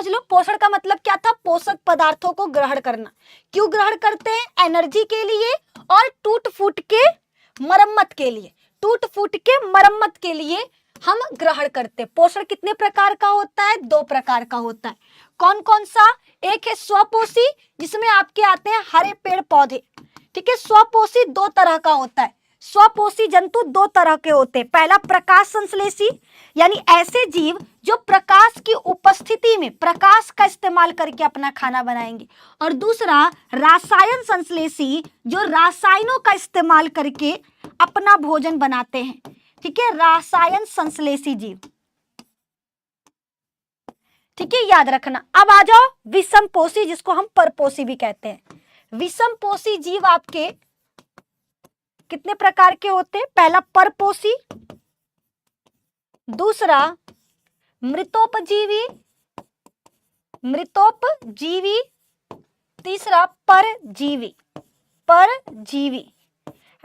लो पोषण का मतलब क्या था, पोषक पदार्थों को ग्रहण करना। क्यों ग्रहण करते हैं, एनर्जी के लिए और टूट फूट के मरम्मत के लिए, टूट फूट के मरम्मत के लिए हम ग्रहण करते हैं। पोषण कितने प्रकार का होता है, 2 प्रकार का होता है। कौन कौन सा, एक है स्वपोषी जिसमें आपके आते हैं हरे पेड़ पौधे, ठीक है। स्वपोषी 2 तरह का होता है। स्वपोषी जंतु 2 तरह के होते हैं। पहला प्रकाश संश्लेषी, यानी ऐसे जीव जो प्रकाश की उपस्थिति में प्रकाश का इस्तेमाल करके अपना खाना बनाएंगे, और दूसरा रासायन संश्लेषी जो रासायनों का इस्तेमाल करके अपना भोजन बनाते हैं, ठीक है, रासायन संश्लेषी जीव, ठीक है, याद रखना। अब आ जाओ विषमपोषी जिसको हम परपोषी भी कहते हैं। विषमपोषी जीव आपके कितने प्रकार के होते हैं, पहला परपोषी, दूसरा मृतोपजीवी, तीसरा परजीवी,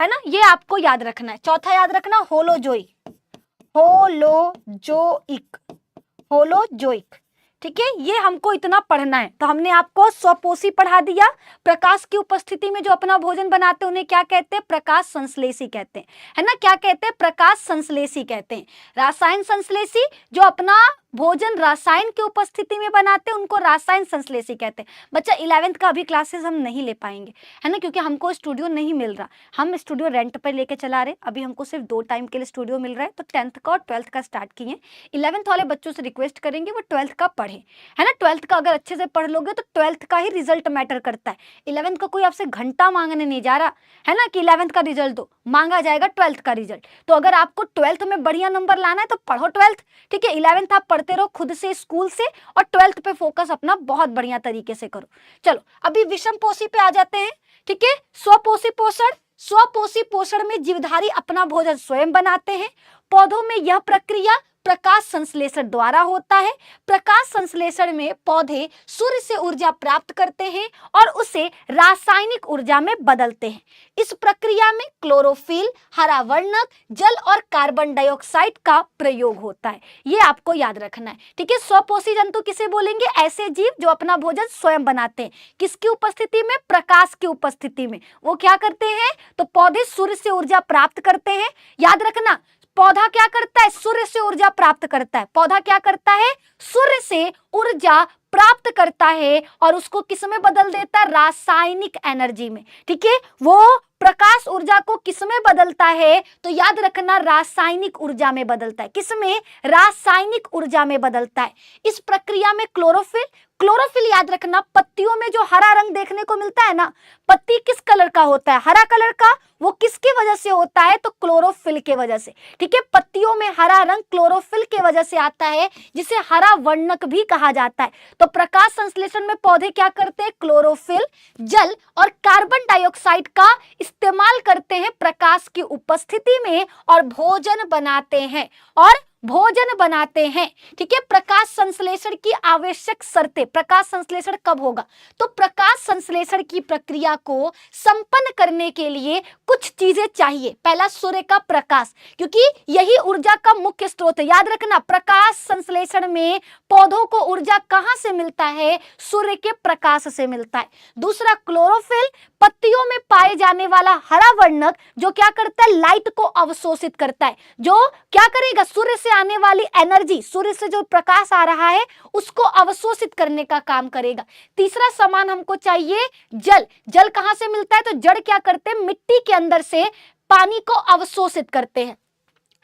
है ना। ये आपको याद रखना है। चौथा याद रखना होलोजोइक, ठीक है। ये हमको इतना पढ़ना है। तो हमने आपको स्वपोषी पढ़ा दिया, प्रकाश की उपस्थिति में जो अपना भोजन बनाते हैं उन्हें क्या कहते हैं, प्रकाश संश्लेषी कहते हैं, है ना। क्या कहते हैं, प्रकाश संश्लेषी कहते हैं। रासायन संश्लेषी जो अपना भोजन रासायन की उपस्थिति में बनाते हैं उनको रासायन संश्लेषी कहते हैं। बच्चा 11th का अभी क्लासेस हम नहीं ले पाएंगे, है ना, क्योंकि हमको स्टूडियो नहीं मिल रहा। हम स्टूडियो रेंट पर लेके चला रहे, अभी हमको सिर्फ 2 टाइम के लिए स्टूडियो मिल रहा है। तो 10th का और 12th का स्टार्ट किए। 11th वाले बच्चों से रिक्वेस्ट करेंगे वो 12th का पढ़े, है ना। 12th का अगर अच्छे से पढ़ लोगे तो 12th का ही रिजल्ट मैटर करता है। 11th का कोई आपसे घंटा मांगने नहीं जा रहा, है ना, कि 11th का रिजल्ट दो, मांगा जाएगा 12th का रिजल्ट। तो अगर आपको 12th में बढ़िया नंबर लाना है तो पढ़ो 12th, ठीक है। 11th आप पढ़ते रहो खुद से स्कूल से, और 12th पे फोकस अपना बहुत बढ़िया तरीके से करो। चलो अभी विषमपोषी पे आ जाते हैं, ठीक है। स्वपोषी पोषण में जीवधारी अपना भोजन स्वयं बनाते हैं। पौधों में यह प्रक्रिया प्रकाश संश्लेषण द्वारा होता है। प्रकाश संश्लेषण में पौधे सूर्य से ऊर्जा प्राप्त करते हैं और उसे रासायनिक ऊर्जा में बदलते हैं। इस प्रक्रिया में क्लोरोफिल, हरा वर्णक, जल और कार्बन डाइऑक्साइड का प्रयोग होता है। ये आपको याद रखना है, ठीक है। स्वपोषी जंतु किसे बोलेंगे, ऐसे जीव जो अपना भोजन स्वयं बनाते हैं। किसकी उपस्थिति में, प्रकाश की उपस्थिति में। वो क्या करते हैं, तो पौधे सूर्य से ऊर्जा प्राप्त करते हैं। याद रखना, पौधा क्या करता है, सूर्य से ऊर्जा प्राप्त करता है। पौधा क्या करता है, सूर्य से ऊर्जा प्राप्त करता है और उसको किस में बदल देता है, रासायनिक एनर्जी में, ठीक है। वो प्रकाश ऊर्जा को किस में बदलता है, तो याद रखना रासायनिक ऊर्जा में बदलता है। किस में, रासायनिक ऊर्जा में बदलता है। इस प्रक्रिया में क्लोरोफिल याद रखना, पत्तियों में जो हरा रंग देखने को मिलता है ना, पत्ती किस कलर का होता है, हरा कलर का। वो किसकी वजह से होता है, तो क्लोरोफिल के वजह से, ठीक है। पत्तियों में हरा रंग क्लोरोफिल के वजह से आता है, जिसे हरा वर्णक भी कहा जाता है। तो प्रकाश संश्लेषण में पौधे क्या करते हैं, क्लोरोफिल, जल और कार्बन डाइऑक्साइड का इस्तेमाल करते हैं प्रकाश की उपस्थिति में और भोजन बनाते हैं, ठीक है। प्रकाश संश्लेषण की आवश्यक शर्तें, प्रकाश संश्लेषण कब होगा, तो प्रकाश संश्लेषण की प्रक्रिया को संपन्न करने के लिए कुछ चीजें चाहिए। पहला सूर्य का प्रकाश, क्योंकि यही ऊर्जा का मुख्य स्रोत है। याद रखना, प्रकाश संश्लेषण में पौधों को ऊर्जा कहां से मिलता है, सूर्य के प्रकाश से मिलता है। दूसरा क्लोरोफिल, पत्तियों में पाए जाने वाला हरा वर्णक जो क्या करता है, लाइट को अवशोषित करता है, जो क्या करेगा, सूर्य से आने वाली एनर्जी, सूर्य से जो प्रकाश आ रहा है उसको अवशोषित करने का काम करेगा। तीसरा सामान हमको चाहिए जल कहां से मिलता है, तो जड़ क्या करते हैं, मिट्टी के अंदर से पानी को अवशोषित करते हैं।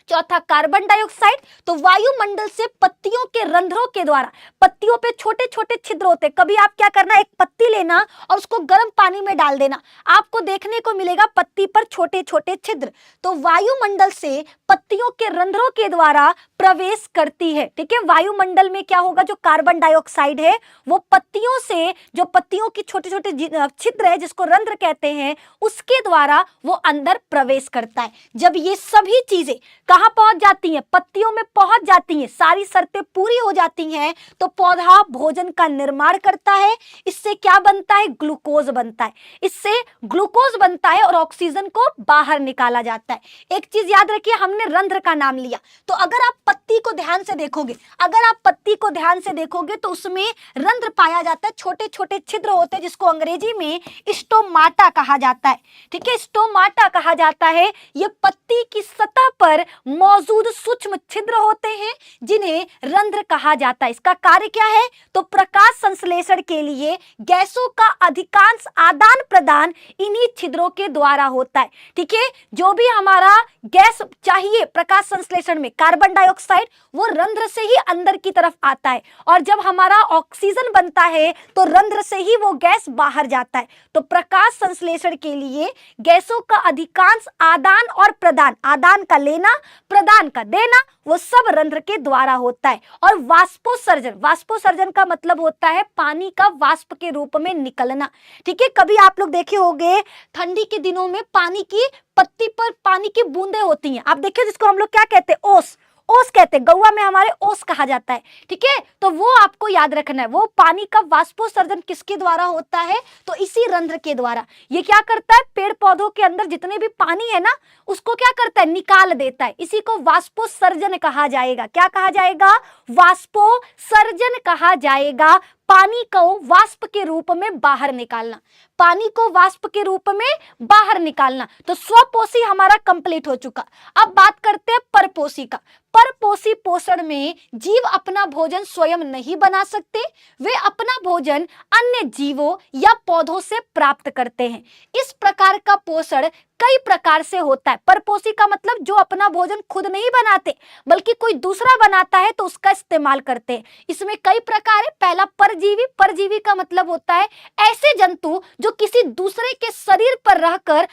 चौथा कार्बन डाइऑक्साइड। तो वायुमंडल से पत्तियों के रंध्रों के द्वारा, पत्तियों पे छोटे छोटे छिद्र होते हैं, कभी आप क्या करना, एक पत्ती लेना और उसको गर्म पानी में डाल देना, आपको देखने को मिलेगा पत्ती पर छोटे छोटे छिद्र। तो वायुमंडल से पत्तियों के रंध्रों के द्वारा प्रवेश करती है। ठीक है, वायुमंडल में क्या होगा, जो कार्बन डाइऑक्साइड है वो पत्तियों से, जो पत्तियों की छोटे छोटे छिद्र है जिसको रंध्र कहते हैं, उसके द्वारा वो अंदर प्रवेश करता है। जब ये सभी चीजें कहां पहुंच जाती हैं, पत्तियों में पहुंच जाती हैं, सारी शर्तें पूरी हो जाती हैं, तो पौधा भोजन का निर्माण करता है। इससे क्या बनता है, ग्लूकोज बनता है। इससे ग्लूकोज बनता है और ऑक्सीजन को बाहर निकाला जाता है। एक चीज याद रखिए, हमने रंध्र का नाम लिया, तो अगर आप पत्ती को ध्यान से देखोगे, अगर आप पत्ती को ध्यान से देखोगे तो उसमें रंध्र पाया जाता है, छोटे छोटे छिद्र होते हैं जिसको अंग्रेजी में स्टोमाटा कहा जाता है। ठीक है, स्टोमाटा कहा जाता है। ये पत्ती की सतह पर मौजूद सूक्ष्म छिद्र होते हैं जिन्हें रंध्र कहा जाता है। इसका कार्य क्या है, तो प्रकाश संश्लेषण के लिए गैसों का अधिकांश आदान प्रदान इन्हीं छिद्रों के द्वारा होता है। ठीक है, जो भी हमारा गैस चाहिए प्रकाश संश्लेषण में, कार्बन डाइऑक्साइड, वो रंध्र से ही अंदर की तरफ आता है, और जब हमारा ऑक्सीजन बनता है तो रंध्र से ही वो गैस बाहर जाता है। तो प्रकाश संश्लेषण के लिए गैसों का अधिकांश आदान और प्रदान, आदान का लेना, प्रदान का देना, वो सब रंध्र के द्वारा होता है। और वाष्पोत्सर्जन, वाष्पोत्सर्जन का मतलब होता है पानी का वाष्प के रूप में निकलना। ठीक है, कभी आप लोग देखे होंगे ठंडी के दिनों में पानी की पत्ती पर पानी की बूंदें होती हैं, आप देखिए, जिसको हम लोग क्या कहते हैं, ओस, ओस कहते हैं, गौवा में हमारे ओस कहा जाता है। ठीक है, तो वो आपको याद रखना है, वो पानी का वाष्पोत्सर्जन किसके द्वारा होता है, तो इसी रंध्र के द्वारा। ये क्या करता है, पेड़ पौधों के अंदर जितने भी पानी है ना, उसको क्या करता है, निकाल देता है। इसी को वाष्पोत्सर्जन कहा जाएगा। क्या कहा जाएगा, वाष्पोत्सर्जन कहा जाएगा। पानी को वाष्प के रूप में बाहर निकालना, पानी को वाष्प के रूप में बाहर निकालना। तो स्वपोषी हमारा कंप्लीट हो चुका। अब बात करते हैं परपोषी का। परपोषी पोषण में जीव अपना भोजन स्वयं नहीं बना सकते, वे अपना भोजन अन्य जीवों या पौधों से प्राप्त करते हैं। इस प्रकार का पोषण कई प्रकार से होता है। परपोषी का मतलब जो अपना भोजन खुद नहीं बनाते बल्कि कोई दूसरा बनाता है तो उसका इस्तेमाल करते हैं। इसमें कई प्रकार है। पहला परजीवी, परजीवी का मतलब होता है ऐसे जंतु जो किसी दूसरे के शरीर पर रहकर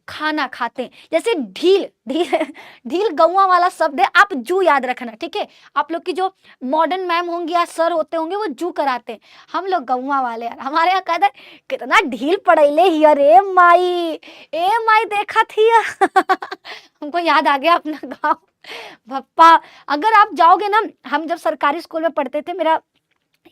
खाना खाते हैं। जैसे ढील, ढील ढील गौवा वाला शब्द है, आप जू याद रखना। ठीक है, आप लोग की जो मॉडर्न मैम होंगी या सर होते होंगे वो जू कराते हैं, हम लोग गौवा वाले यार। हमारे यहाँ कहते हैं कितना ढील पड़ैले हियर ए माई देखा थी हमको याद आ गया अपना गाँव भप्पा। अगर आप जाओगे ना, हम जब सरकारी स्कूल में पढ़ते थे, मेरा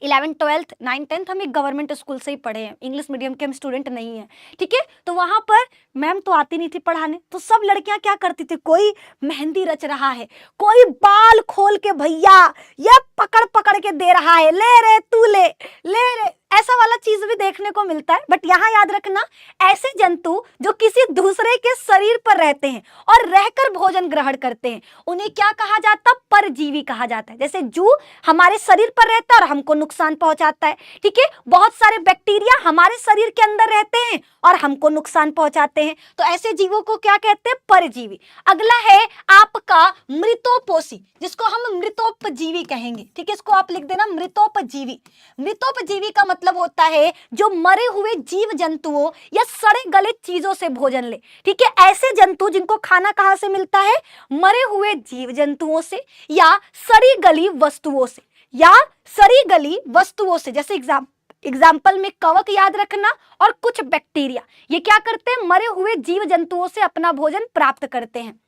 11th 12th 9th 10th हम एक गवर्नमेंट स्कूल से ही पढ़े हैं, इंग्लिश मीडियम के हम स्टूडेंट नहीं हैं। ठीक है, तो वहां पर मैम तो आती नहीं थी पढ़ाने, तो सब लड़कियां क्या करती थी, कोई मेहंदी रच रहा है, कोई बाल खोल के भैया ये पकड़ पकड़ के दे रहा है, ले रे तू ले रे, ऐसा वाला चीज भी देखने को मिलता है। बट यहाँ याद रखना, ऐसे जंतु जो किसी दूसरे के शरीर पर रहते हैं और रहकर भोजन ग्रहण करते हैं, उन्हें क्या कहा जाता, परजीवी कहा जाता है। जैसे जू हमारे शरीर पर रहता है और हमको नुकसान पहुंचाता है। ठीक है, बहुत सारे बैक्टीरिया हमारे शरीर के अंदर रहते हैं और हमको नुकसान पहुंचाते हैं, तो ऐसे जीवों को क्या कहते हैं, परजीवी। अगला है आपका मृतोपोषी, जिसको हम मृतोपजीवी कहेंगे। ठीक है, इसको आप लिख देना मृतोपजीवी। मृतोपजीवी का मतलब होता है जो मरे हुए जीव जंतुओं या सड़े गले चीजों से भोजन ले। ठीक है, ऐसे जंतु जिनको खाना कहां से मिलता है, मरे हुए जीव जंतुओं से या सड़ी गली वस्तुओं से, या सड़ी गली वस्तुओं से। जैसे एग्जाम्पल में कवक याद रखना और कुछ बैक्टीरिया, ये क्या करते हैं, मरे हुए जीव जंतुओं से अपना भोजन प्राप्त करते हैं।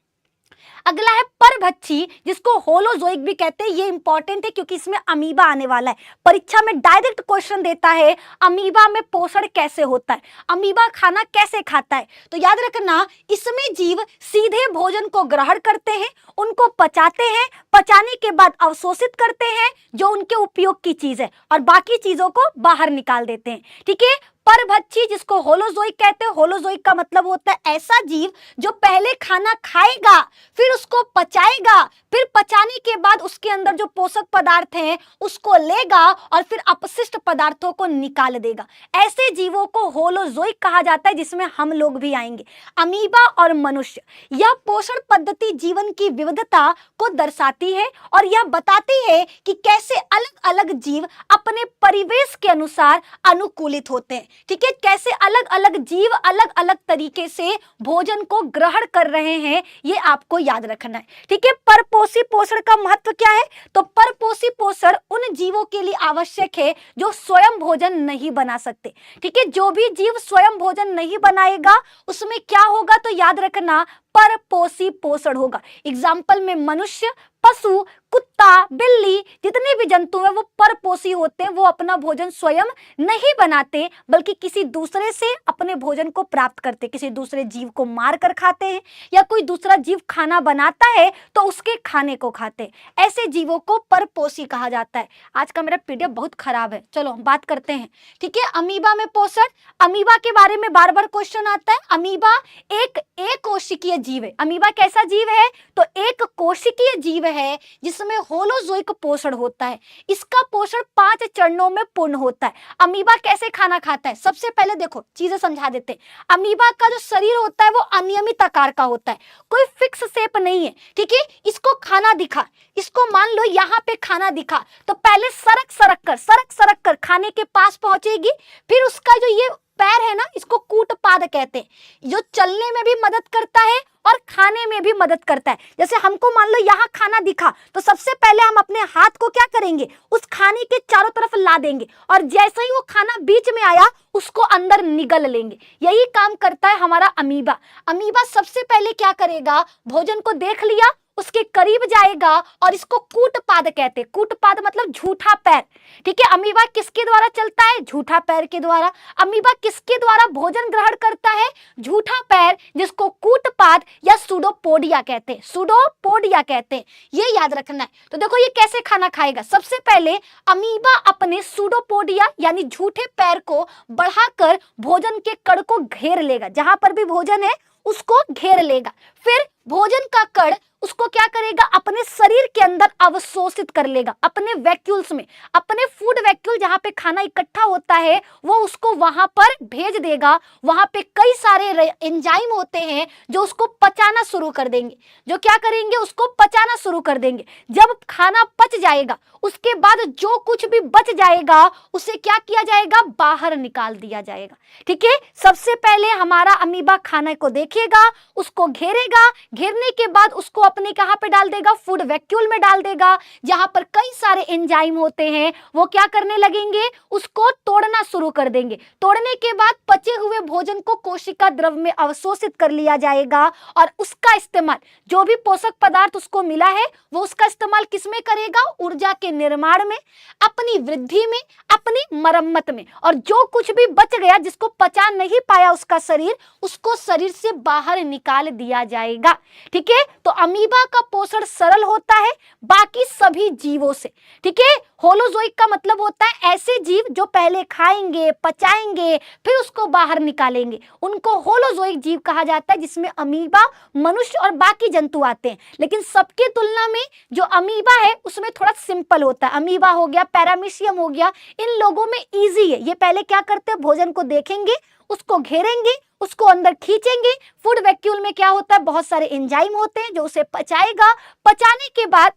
अगला है परभक्षी, जिसको होलोजोइक भी कहते हैं। ये इंपॉर्टेंट है क्योंकि इसमें अमीबा आने वाला है, परीक्षा में डायरेक्ट क्वेश्चन देता है अमीबा में पोषण कैसे होता है, अमीबा खाना कैसे खाता है। तो याद रखना, इसमें जीव सीधे भोजन को ग्रहण करते हैं, उनको पचाते हैं, पचाने के बाद अवशोषित करते हैं जो उनके उपयोग की चीज है, और बाकी चीजों को बाहर निकाल देते हैं। ठीक है, परभक्षी जिसको होलोजोइक कहते हैं। होलोजोइक का मतलब होता है ऐसा जीव जो पहले खाना खाएगा, फिर उसको पचाएगा, फिर पचाने के बाद उसके अंदर जो पोषक पदार्थ हैं उसको लेगा और फिर अपशिष्ट पदार्थों को निकाल देगा। ऐसे जीवों को होलोजोइक कहा जाता है, जिसमें हम लोग भी आएंगे। अमीबा और मनुष्य, यह पोषण पद्धति जीवन की विविधता को दर्शाती है और यह बताती है कि कैसे अलग अलग जीव अपने परिवेश के अनुसार अनुकूलित होते हैं। ठीक है, कैसे अलग अलग जीव अलग अलग तरीके से भोजन को ग्रहण कर रहे हैं, ये आपको याद रखना है। ठीक है, परपोषी पोषण का महत्व क्या है? तो परपोषी पोषण उन जीवों के लिए आवश्यक है जो स्वयं भोजन नहीं बना सकते। ठीक है, जो भी जीव स्वयं भोजन नहीं बनाएगा उसमें क्या होगा? तो याद रखना, परपोषी पोषण होगा। एग्जाम्पल में मनुष्य, पशु, कुत्ता, बिल्ली, जितने भी जंतु हैं वो परपोषी होते हैं। वो अपना भोजन स्वयं नहीं बनाते बल्कि किसी दूसरे से अपने भोजन को प्राप्त करते, किसी दूसरे जीव को मार कर खाते हैं या कोई दूसरा जीव खाना बनाता है तो उसके खाने को खाते हैं। ऐसे जीवों को परपोषी कहा जाता है। आज का मेरा पीडीएफ बहुत खराब है, चलो हम बात करते हैं। ठीक है, अमीबा में पोषण, अमीबा के बारे में बार बार क्वेश्चन आता है। अमीबा एक कोशिकीय जीव है। अमीबा कैसा जीव है? तो एक कोशिकीय जीव है जिसमें होलोजोइक पोषण होता है। इसका पोषण 5 चरणों में पूर्ण होता है। अमीबा कैसे खाना खाता है? सबसे पहले देखो चीजें समझा देते हैं। अमीबा का जो शरीर होता है वो अनियमित आकार का होता है, कोई फिक्स शेप नहीं है। ठीक है, इसको खाना दिखा, इसको मान लो यहाँ पे खाना दिखा तो पहले सरक कर खाने के पास पहुंचेगी। फिर उसका जो ये पैर है ना, इसको कूटपाद कहते हैं, जो चलने में भी मदद करता है और खाने में भी मदद करता है। जैसे हमको मान लो यहाँ खाना दिखा तो सबसे पहले हम अपने हाथ को क्या करेंगे? उस खाने के चारों तरफ ला देंगे और जैसे ही वो खाना बीच में आया उसको अंदर निगल लेंगे। यही काम करता है हमारा अमीबा। अमीबा सबसे पहले क्या करेगा? भोजन को देख लिया, उसके करीब जाएगा और इसको कूटपाद कहते हैं। कूटपाद मतलब झूठा पैर। ठीक है, अमीबा किसके द्वारा चलता है? झूठा पैर के द्वारा। अमीबा किसके द्वारा भोजन ग्रहण करता है? झूठा पैर, जिसको कूटपाद या सूडोपोडिया कहते हैं। सूडोपोडिया कहते हैं, ये याद रखना है। तो देखो ये कैसे खाना खाएगा। सबसे पहले अमीबा अपने सूडोपोडिया यानी झूठे पैर को बढ़ाकर भोजन के कण को घेर लेगा। जहां पर भी भोजन है उसको घेर लेगा। फिर भोजन का कण उसको क्या करेगा? अपने शरीर के अंदर अवशोषित कर लेगा, अपने वैक्यूल्स में, अपने फूड वैक्यूल जहां पे खाना इकट्ठा होता है वो उसको वहां पर भेज देगा। वहां पे कई सारे एंजाइम होते हैं जो उसको पचाना शुरू कर देंगे, जो क्या करेंगे? उसको पचाना शुरू कर देंगे। जब खाना पच जाएगा उसके बाद जो कुछ भी बच जाएगा उसे क्या किया जाएगा? बाहर निकाल दिया जाएगा। ठीक है, सबसे पहले हमारा अमीबा खाने को देखेगा, उसको घेरेगा, घेरने के बाद उसको अपने कहां पे डाल देगा? फूड वैक्यूल में डाल देगा, जहां पर कई सारे एंजाइम होते हैं। वो क्या करने लगेंगे? उसको तोड़ना शुरू कर देंगे। तोड़ने के बाद पचे हुए भोजन को कोशिका द्रव में अवशोषित कर लिया जाएगा और उसका इस्तेमाल, जो भी पोषक पदार्थ उसको मिला है वो उसका इस्तेमाल किसमें करेगा? ऊर्जा के निर्माण में, अपनी वृद्धि में, अपनी मरम्मत में। और जो कुछ भी बच गया, जिसको पचा नहीं पाया उसका शरीर, उसको शरीर से बाहर निकाल दिया जाएगा। ठीक है, तो अमीबा का पोषण सरल होता है बाकी सभी जीवों से। ठीक है, होलोजोइक का मतलब होता है ऐसे जीव जो पहले खाएंगे, पचाएंगे, फिर उसको बाहर निकालेंगे, उनको होलोजोइक जीव कहा जाता है, जिसमें अमीबा, मनुष्य और बाकी जंतु आते हैं। लेकिन सबके तुलना में जो अमीबा है उसमें थोड़ा सिंपल होता है। अमीबा हो गया, पैरामीशियम हो गया, इन लोगों में इजी है। ये पहले क्या करते हैं? भोजन को देखेंगे, उसको घेरेंगे, उसको अंदर खींचेंगे। फूड वैक्यूल में क्या होता है? बहुत सारे एंजाइम होते हैं जो उसे पचाएगा। पचाने के बाद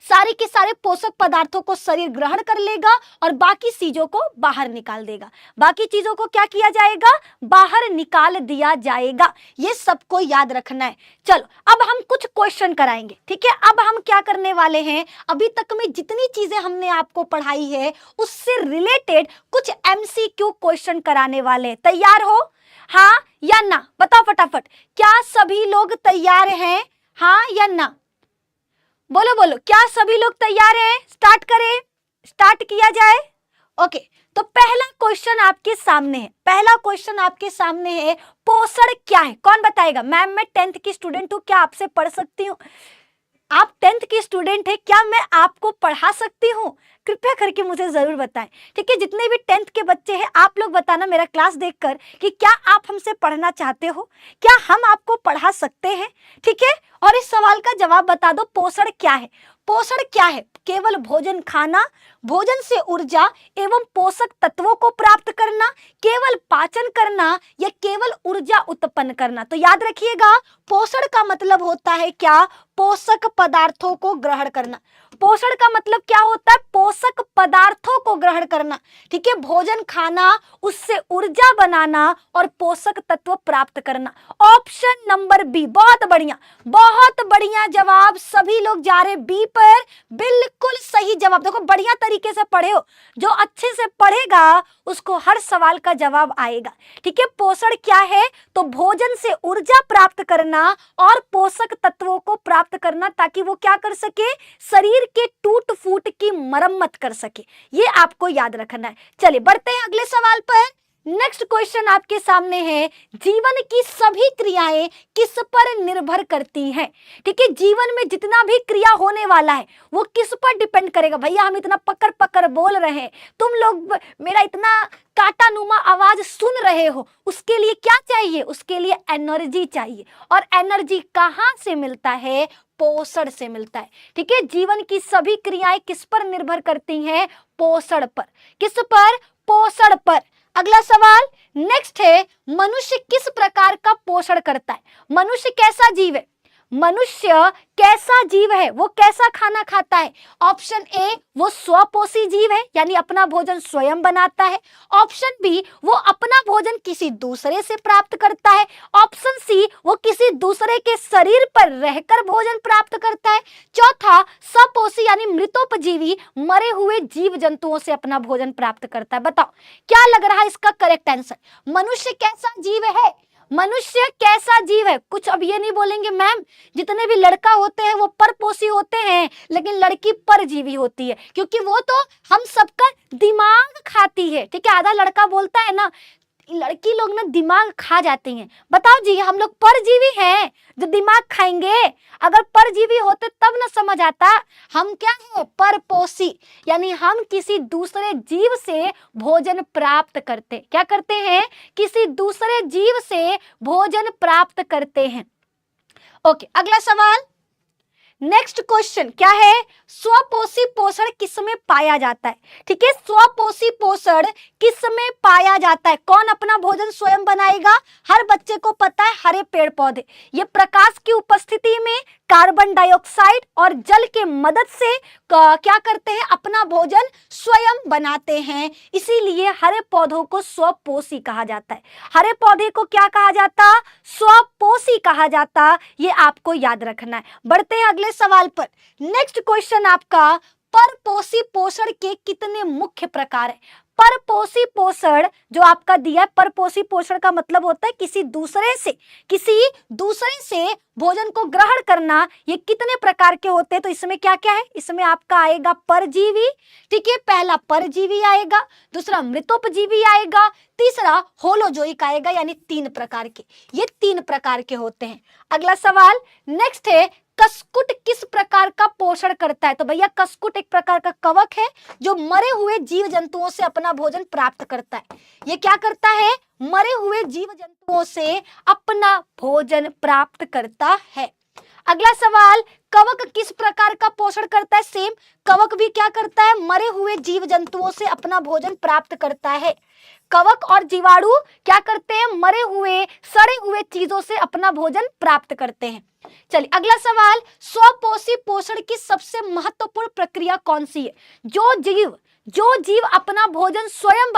सारे के सारे पोषक पदार्थों को शरीर ग्रहण कर लेगा और बाकी चीजों को बाहर निकाल देगा। बाकी चीजों को क्या किया जाएगा? बाहर निकाल दिया जाएगा। ये सबको याद रखना है। चलो अब हम कुछ क्वेश्चन कराएंगे। ठीक है, अब हम क्या करने वाले हैं? अभी तक में जितनी चीजें हमने आपको पढ़ाई है उससे रिलेटेड कुछ एमसीक्यू क्वेश्चन कराने वाले हैं। तैयार हो? हाँ या ना? बताओ फटाफट, क्या सभी लोग तैयार हैं? हाँ या ना? बोलो बोलो, क्या सभी लोग तैयार हैं? स्टार्ट करें, स्टार्ट किया जाए। ओके, तो पहला क्वेश्चन आपके सामने है। पहला क्वेश्चन आपके सामने है, पोषण क्या है? कौन बताएगा? मैम मैं 10th की स्टूडेंट हूं, क्या आपसे पढ़ सकती हूँ? आप 10th की स्टूडेंट है, क्या मैं आपको पढ़ा सकती हूँ? कृपया करके मुझे जरूर बताएं। ठीक है, जितने भी 10th के बच्चे हैं आप लोग बताना मेरा क्लास देखकर कि क्या आप हमसे पढ़ना चाहते हो, क्या हम आपको पढ़ा सकते हैं, ठीक है। और इस सवाल का जवाब बता दो, पोषण क्या है। पोषण क्या है? केवल भोजन खाना, भोजन से ऊर्जा एवं पोषक तत्वों को प्राप्त करना, केवल पाचन करना या केवल ऊर्जा उत्पन्न करना। तो याद रखिएगा, पोषण का मतलब होता है क्या? पोषक पदार्थों को ग्रहण करना। पोषण का मतलब क्या होता है? पोषक पदार्थों को ग्रहण करना, ठीक है। भोजन खाना, उससे ऊर्जा बनाना और पोषक तत्व प्राप्त करना। ऑप्शन नंबर बी, बहुत बढ़िया जवाब। सभी लोग जा रहे बी पर, बिल्कुल सही जवाब। देखो बढ़िया तरीके से पढ़े हो, जो अच्छे से पढ़ेगा उसको हर सवाल का जवाब आएगा, ठीक है। पोषण क्या है? तो भोजन से ऊर्जा प्राप्त करना और पोषक तत्वों को प्राप्त करना, ताकि वो क्या कर सके? शरीर के टूट फूट की मरम्मत कर सके। ये आपको याद रखना है। चलिए बढ़ते हैं अगले सवाल पर। नेक्स्ट क्वेश्चन आपके सामने है, जीवन की सभी क्रियाएं किस पर निर्भर करती हैं? ठीक है, जीवन में जितना भी क्रिया होने वाला है वो किस पर डिपेंड करेगा? भैया हम इतना पकड़ पकड़ बोल रहे हैं, तुम लोग मेरा इतना कांटानुमा आवाज सुन रहे हो, उसके लिए क्या चाहिए? उसके लिए एनर्जी चाहिए। और एनर्जी कहाँ से मिलता है? पोषण से मिलता है, ठीक है। जीवन की सभी क्रियाएं किस पर निर्भर करती हैं? पोषण पर। किस पर? पोषण पर। अगला सवाल नेक्स्ट है, मनुष्य किस प्रकार का पोषण करता है? मनुष्य कैसा जीव है? मनुष्य कैसा जीव है? वो कैसा खाना खाता है? ऑप्शन ए, वो स्वपोषी जीव है, यानी अपना भोजन स्वयं बनाता है। ऑप्शन बी, वो अपना भोजन किसी दूसरे से प्राप्त करता है। ऑप्शन सी, वो किसी दूसरे के शरीर पर रहकर भोजन प्राप्त करता है। चौथा, सपोषी यानी मृतोपजीवी, मरे हुए जीव जंतुओं से अपना भोजन प्राप्त करता है। बताओ क्या लग रहा है इसका करेक्ट आंसर? मनुष्य कैसा जीव है? मनुष्य कैसा जीव है? कुछ अब ये नहीं बोलेंगे मैम जितने भी लड़का होते हैं वो परपोषी होते हैं, लेकिन लड़की परजीवी होती है, क्योंकि वो तो हम सबका दिमाग खाती है, ठीक है। आधा लड़का बोलता है ना, लड़की लोग ना दिमाग खा जाती हैं। बताओ जी, हम लोग परजीवी हैं जो दिमाग खाएंगे? अगर परजीवी होते तब ना समझ आता। हम क्या है? परपोषी, यानी हम किसी दूसरे जीव से भोजन प्राप्त करते। क्या करते हैं? किसी दूसरे जीव से भोजन प्राप्त करते हैं। ओके, अगला सवाल। नेक्स्ट क्वेश्चन क्या है? स्वपोषी पोषण किसमें पाया जाता है? ठीक है, स्वपोषी पोषण किसमें पाया जाता है? कौन अपना भोजन स्वयं बनाएगा? हर बच्चे को पता है, हरे पेड़ पौधे। ये प्रकाश की उपस्थिति में कार्बन डाइऑक्साइड और जल के मदद से क्या करते हैं? अपना भोजन स्वयं बनाते हैं। इसीलिए हरे पौधों को स्वपोषी कहा जाता है। हरे पौधे को क्या कहा जाता? स्वपोषी कहा जाता। ये आपको याद रखना है। बढ़ते हैं अगले सवाल पर। नेक्स्ट क्वेश्चन आपका, परपोषी पोषण के कितने मुख्य प्रकार है? परपोषी पोषण जो आपका दिया है, परपोषी पोषण का मतलब होता है किसी दूसरे से भोजन को ग्रहण करना। ये कितने प्रकार के होते हैं? तो इसमें क्या क्या है? इसमें आपका आएगा परजीवी, ठीक है, पहला परजीवी आएगा, दूसरा मृतोपजीवी आएगा, तीसरा होलोजोइक आएगा, यानी 3 प्रकार के। ये 3 प्रकार के होते हैं। अगला सवाल नेक्स्ट है, कसकुट किस प्रकार का पोषण करता है? तो भैया कसकुट एक प्रकार का कवक है जो मरे हुए जीव जंतुओं से अपना भोजन प्राप्त करता है। ये क्या करता है? मरे हुए जीव जंतुओं से अपना भोजन प्राप्त करता है। अगला सवाल, कवक किस प्रकार का पोषण करता है? सेम, कवक भी क्या करता है? मरे हुए जीव जंतुओं से अपना भोजन प्राप्त करता है। कवक और जीवाणु क्या करते हैं? मरे हुए सड़े हुए चीजों से अपना भोजन प्राप्त करते हैं। चलिए अगला सवाल, स्वपोषी पोषण की सबसे महत्वपूर्ण प्रक्रिया कौन सी है? जो जीव अपना भोजन स्वयं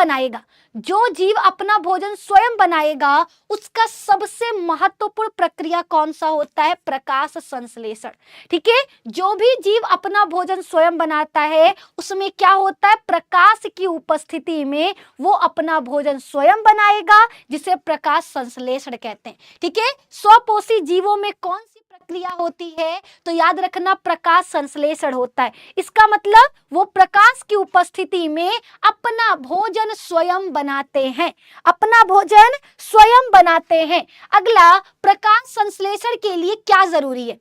बनाएगा, उसका सबसे महत्वपूर्ण प्रक्रिया कौन सा होता है? प्रकाश संश्लेषण, ठीक है। जो भी जीव अपना भोजन स्वयं बनाता है उसमें क्या होता है? प्रकाश की उपस्थिति में वो अपना भोजन स्वयं बनाएगा, जिसे प्रकाश संश्लेषण कहते हैं, ठीक है। स्वपोषी जीवों में कौन सी प्रक्रिया होती है? तो याद रखना, प्रकाश संश्लेषण होता है। इसका मतलब वो प्रकाश की उपस्थिति में अपना भोजन स्वयं बनाते हैं। अगला, प्रकाश संश्लेषण के लिए क्या जरूरी है?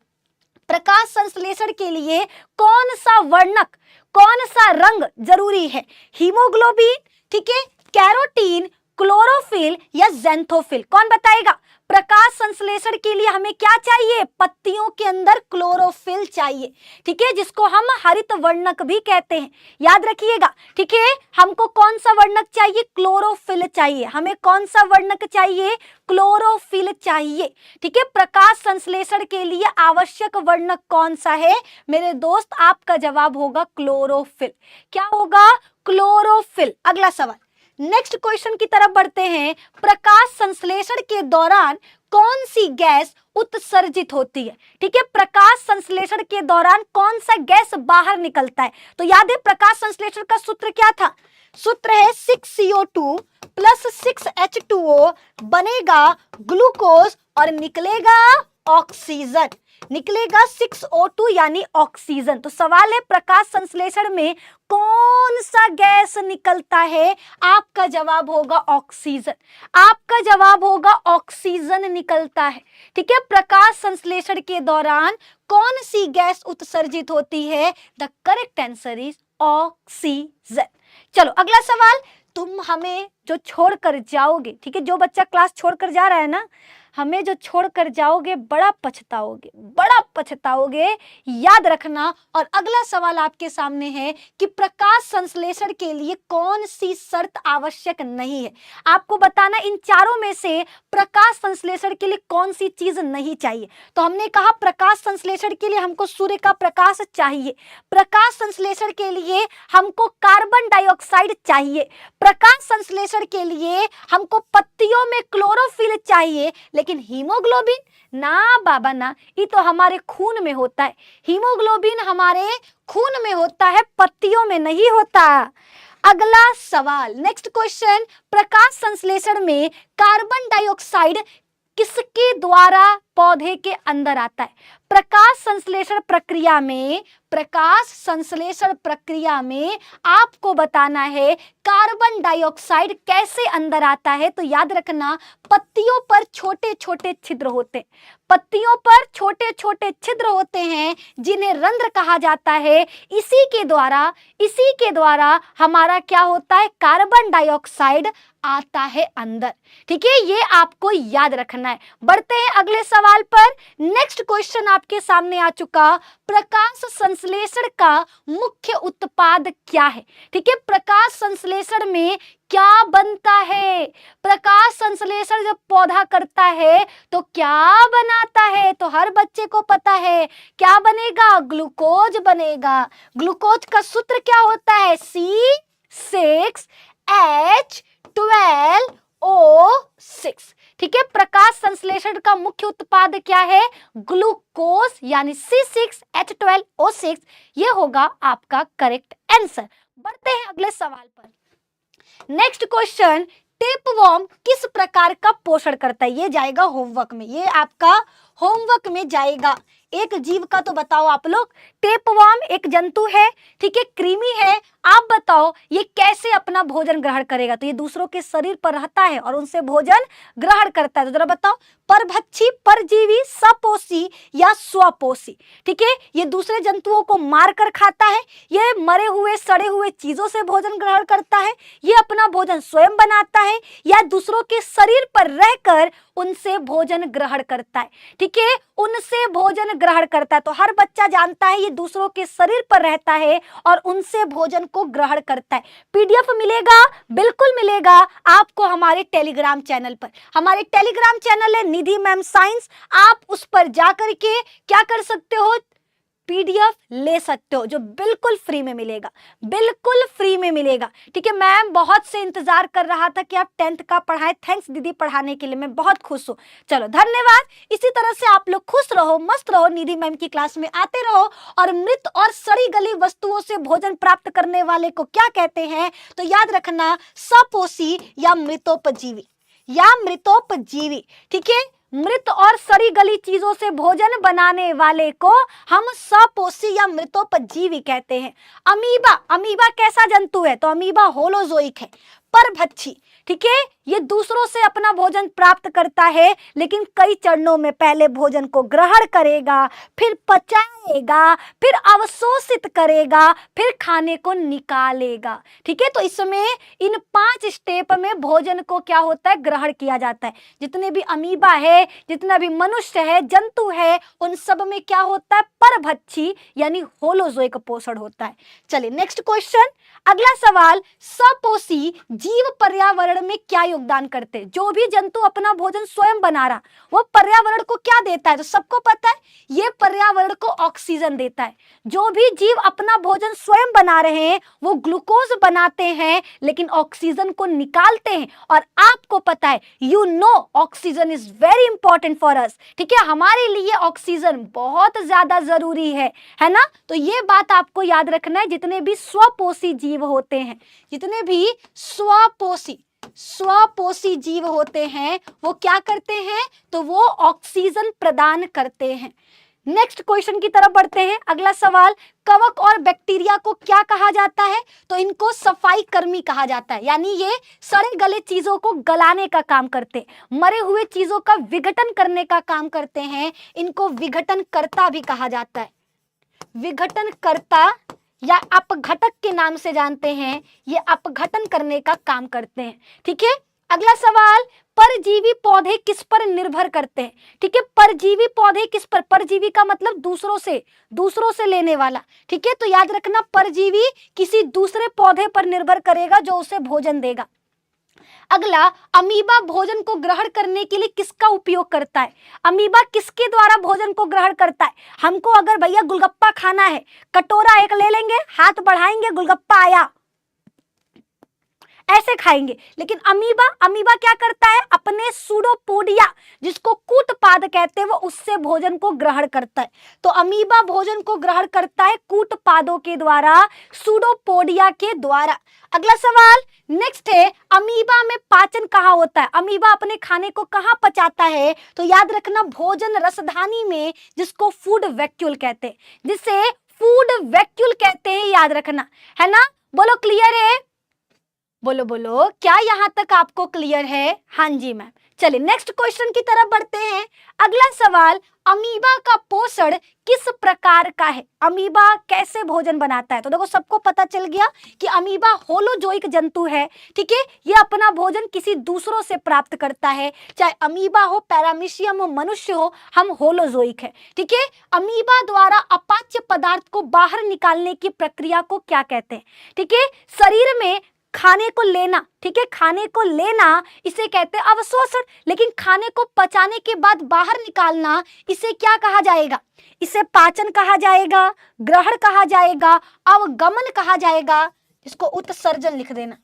प्रकाश संश्लेषण के लिए कौन सा वर्णक, कौन सा रंग जरूरी है? हीमोग्लोबिन, ठीक है, कैरोटीन, क्लोरोफिल या ज़ैंथोफिल? कौन बताएगा? प्रकाश संश्लेषण के लिए हमें क्या चाहिए? पत्तियों के अंदर क्लोरोफिल चाहिए, ठीक है, जिसको हम हरित वर्णक भी कहते हैं, याद रखिएगा, ठीक है। हमको कौन सा वर्णक चाहिए? क्लोरोफिल चाहिए। हमें कौन सा वर्णक चाहिए? क्लोरोफिल चाहिए, ठीक है। प्रकाश संश्लेषण के लिए आवश्यक वर्णक कौन सा है मेरे दोस्त? आपका जवाब होगा क्लोरोफिल। क्या होगा? क्लोरोफिल। अगला सवाल, नेक्स्ट क्वेश्चन की तरफ बढ़ते हैं। प्रकाश संश्लेषण के दौरान कौन सी गैस उत्सर्जित होती है? ठीक है, प्रकाश संश्लेषण के दौरान कौन सा गैस बाहर निकलता है? तो याद है प्रकाश संश्लेषण का सूत्र क्या था? सूत्र है 6CO2 प्लस 6H2O, बनेगा ग्लूकोज और निकलेगा ऑक्सीजन, निकलेगा 6O2 यानी ऑक्सीजन। तो सवाल है प्रकाश संश्लेषण में कौन सा गैस निकलता है? आपका जवाब होगा ऑक्सीजन। आपका जवाब होगा ऑक्सीजन निकलता है, ठीक है। प्रकाश संश्लेषण के दौरान कौन सी गैस उत्सर्जित होती है? The correct answer is oxygen. चलो अगला सवाल, तुम हमें जो छोड़कर जाओगे, ठीक है, जो बच्चा क्लास छोड़कर जा रहा है ना, हमें जो छोड़कर जाओगे बड़ा पछताओगे, बड़ा पछताओगे, याद रखना। और अगला सवाल आपके सामने है कि प्रकाश संश्लेषण के लिए कौन सी शर्त आवश्यक नहीं है? आपको बताना इन चारों में से प्रकाश संश्लेषण के लिए कौन सी चीज नहीं चाहिए। तो हमने कहा प्रकाश संश्लेषण के लिए हमको सूर्य का प्रकाश चाहिए, प्रकाश संश्लेषण के लिए हमको कार्बन डाइऑक्साइड चाहिए, प्रकाश संश्लेषण के लिए हमको पत्तियों में क्लोरोफिल चाहिए, लेकिन हीमोग्लोबिन ना बाबा ना, ये तो हमारे खून में होता है। हीमोग्लोबिन हमारे खून में होता है, पत्तियों में नहीं होता। अगला सवाल, नेक्स्ट क्वेश्चन, प्रकाश संश्लेषण में कार्बन डाइऑक्साइड किसके द्वारा पौधे के अंदर आता है? प्रकाश संश्लेषण प्रक्रिया में, प्रकाश संश्लेषण प्रक्रिया में आपको बताना है कार्बन डाइऑक्साइड कैसे अंदर आता है। तो याद रखना पत्तियों पर छोटे छोटे छिद्र होते हैं, पत्तियों पर छोटे छोटे छिद्र होते हैं जिन्हें रंध्र कहा जाता है। इसी के द्वारा हमारा क्या होता है? कार्बन डाइऑक्साइड आता है अंदर, ठीक है, ये आपको याद रखना है। बढ़ते हैं अगले सवाल पर। नेक्स्ट क्वेश्चन आपके सामने आ चुका, प्रकाश संश्लेषण का मुख्य उत्पाद क्या है? ठीक है, प्रकाश संश्लेषण में क्या बनता है? प्रकाश संश्लेषण जब पौधा करता है तो क्या बनाता है? तो हर बच्चे को पता है क्या बनेगा? ग्लूकोज बनेगा। ग्लूकोज का सूत्र क्या होता है? C6H12O6, ठीक है। प्रकाश संश्लेषण का मुख्य उत्पाद क्या है? ग्लूकोज यानी C6H12O6, ये होगा आपका करेक्ट आंसर। बढ़ते हैं अगले सवाल पर। नेक्स्ट क्वेश्चन, टेपवर्म किस प्रकार का पोषण करता है? ये जाएगा होमवर्क में, ये आपका होमवर्क में जाएगा। एक जीव का तो बताओ आप लोग। टेपवर्म एक जंतु है, ठीक है, कृमि है। आप बताओ ये कैसे अपना भोजन ग्रहण करेगा? तो ये दूसरों के शरीर पर रहता है और उनसे भोजन ग्रहण करता है। तो जरा बताओ, परभक्षी, परजीवी, सपोषी या स्वपोषी? ठीक है, ये दूसरे जंतुओं को मार कर खाता है, ये मरे हुए सड़े हुए चीजों से भोजन ग्रहण करता है, ये अपना भोजन स्वयं बनाता है, या दूसरों के शरीर पर रहकर उनसे भोजन ग्रहण करता है। ठीक है, उनसे भोजन ग्रहण करता है। तो हर बच्चा जानता है ये दूसरों के शरीर पर रहता है और उनसे भोजन को ग्रहण करता है। पीडीएफ मिलेगा, बिल्कुल मिलेगा आपको हमारे टेलीग्राम चैनल पर। हमारे टेलीग्राम चैनल है निधि मैम साइंस, आप उस पर जाकर के क्या कर सकते हो? पीडीएफ ले सकते हो, जो बिल्कुल फ्री में मिलेगा, बिल्कुल फ्री में मिलेगा। ठीक है, मैम बहुत से इंतजार कर रहा था कि आप 10th का पढ़ाएं। थैंक्स दीदी पढ़ाने के लिए, मैं बहुत खुश हूँ। चलो धन्यवाद। इसी तरह से आप लोग खुश रहो, मस्त रहो, निधि मैम की क्लास में आते रहो। और मृत और सड़ी गली वस्तुओं से भोजन प्राप्त करने वाले को क्या कहते हैं? तो याद रखना, सपोषी या मृतोपजीवी, या मृतोपजीवी। ठीक है, मृत और सड़ी गली चीजों से भोजन बनाने वाले को हम सपोषी या मृतोपजीवी कहते हैं। अमीबा, अमीबा कैसा जंतु है? तो अमीबा होलोजोइक है। परभक्षी, ठीक है, ये दूसरों से अपना भोजन प्राप्त करता है, लेकिन कई चरणों में पहले भोजन को ग्रहण करेगा, फिर पचाएगा, फिर अवशोषित करेगा, फिर खाने को निकालेगा। ठीक है, तो इसमें इन 5 स्टेप में भोजन को क्या होता है, ग्रहण किया जाता है। जितने भी अमीबा है, जितना भी मनुष्य है, जंतु है, उन सब में क्या होता है, परभक्षी यानी होलोजोइक पोषण होता है। चलिए नेक्स्ट क्वेश्चन, अगला सवाल, सपोषी जीव पर्यावरण में क्या योगदान करते हैं? जो भी जंतु अपना भोजन स्वयं बना रहा, वो पर्यावरण को क्या देता है? तो सबको पता है, ये पर्यावरण को ऑक्सीजन देता है। जो भी जीव अपना भोजन स्वयं बना रहे हैं, वो ग्लूकोज बनाते हैं, लेकिन ऑक्सीजन को निकालते हैं। और आपको पता है, you know oxygen is very important for us. ठीक है, हमारे लिए ऑक्सीजन बहुत ज्यादा जरूरी है ना? तो ये बात आपको याद रखना है। जितने भी स्वपोषी जीव होते हैं, जितने भी स्वपोषी जीव होते हैं, वो क्या करते हैं, तो वो ऑक्सीजन प्रदान करते हैं। नेक्स्ट क्वेश्चन की तरफ बढ़ते हैं। अगला सवाल, कवक और बैक्टीरिया को क्या कहा जाता है? तो इनको सफाई कर्मी कहा जाता है, यानी ये सड़े गले चीजों को गलाने का काम करते हैं, मरे हुए चीजों का विघटन करने का काम करते हैं। इनको विघटनकर्ता भी कहा जाता है, विघटनकर्ता या अपघटक के नाम से जानते हैं। ये अपघटन करने का काम करते हैं। ठीक है, अगला सवाल, परजीवी पौधे किस पर निर्भर करते हैं? ठीक है, परजीवी पौधे किस पर? परजीवी का मतलब दूसरों से लेने वाला। ठीक है, तो याद रखना, परजीवी किसी दूसरे पौधे पर निर्भर करेगा जो उसे भोजन देगा। अगला, अमीबा भोजन को ग्रहण करने के लिए किसका उपयोग करता है? अमीबा किसके द्वारा भोजन को ग्रहण करता है? हमको अगर भैया गोलगप्पा खाना है, कटोरा एक ले लेंगे, हाथ बढ़ाएंगे, गोलगप्पा आया, ऐसे खाएंगे। लेकिन अमीबा क्या करता है, अपने सूडोपोडिया, जिसको कूटपाद कहते हैं, वो उससे भोजन को ग्रहण करता है। तो अमीबा भोजन को ग्रहण करता है कूटपादों के द्वारा, सूडोपोडिया के द्वारा। अगला सवाल नेक्स्ट है, अमीबा में पाचन कहाँ होता है? अमीबा अपने खाने को कहाँ पचाता है? तो याद रखना, भोजन रसधानी में, जिसको फूड वैक्यूल कहते हैं, जिसे फूड वैक्यूल कहते हैं, याद रखना, है ना? बोलो क्लियर है? बोलो, क्या यहां तक आपको क्लियर है? हाँ जी मैम। चलिए नेक्स्ट क्वेश्चन की तरफ बढ़ते हैं। अगला सवाल, अमीबा का पोषण किस प्रकार का है? अमीबा कैसे भोजन बनाता है? तो देखो, सबको पता चल गया कि अमीबा होलोजोइक जंतु है। ठीक है, ये अपना भोजन किसी दूसरों से प्राप्त करता है, चाहे अमीबा हो, पैरामीशियम हो, मनुष्य हो, हम होलोजोइक है। ठीक है, अमीबा द्वारा अपाच्य पदार्थ को बाहर निकालने की प्रक्रिया को क्या कहते हैं? ठीक है, शरीर में खाने को लेना, ठीक है, खाने को लेना इसे कहते हैं अवशोषण, लेकिन खाने को पचाने के बाद बाहर निकालना, इसे क्या कहा जाएगा? इसे पाचन कहा जाएगा, ग्रहण कहा जाएगा, अवगमन कहा जाएगा। इसको उत्सर्जन लिख देना,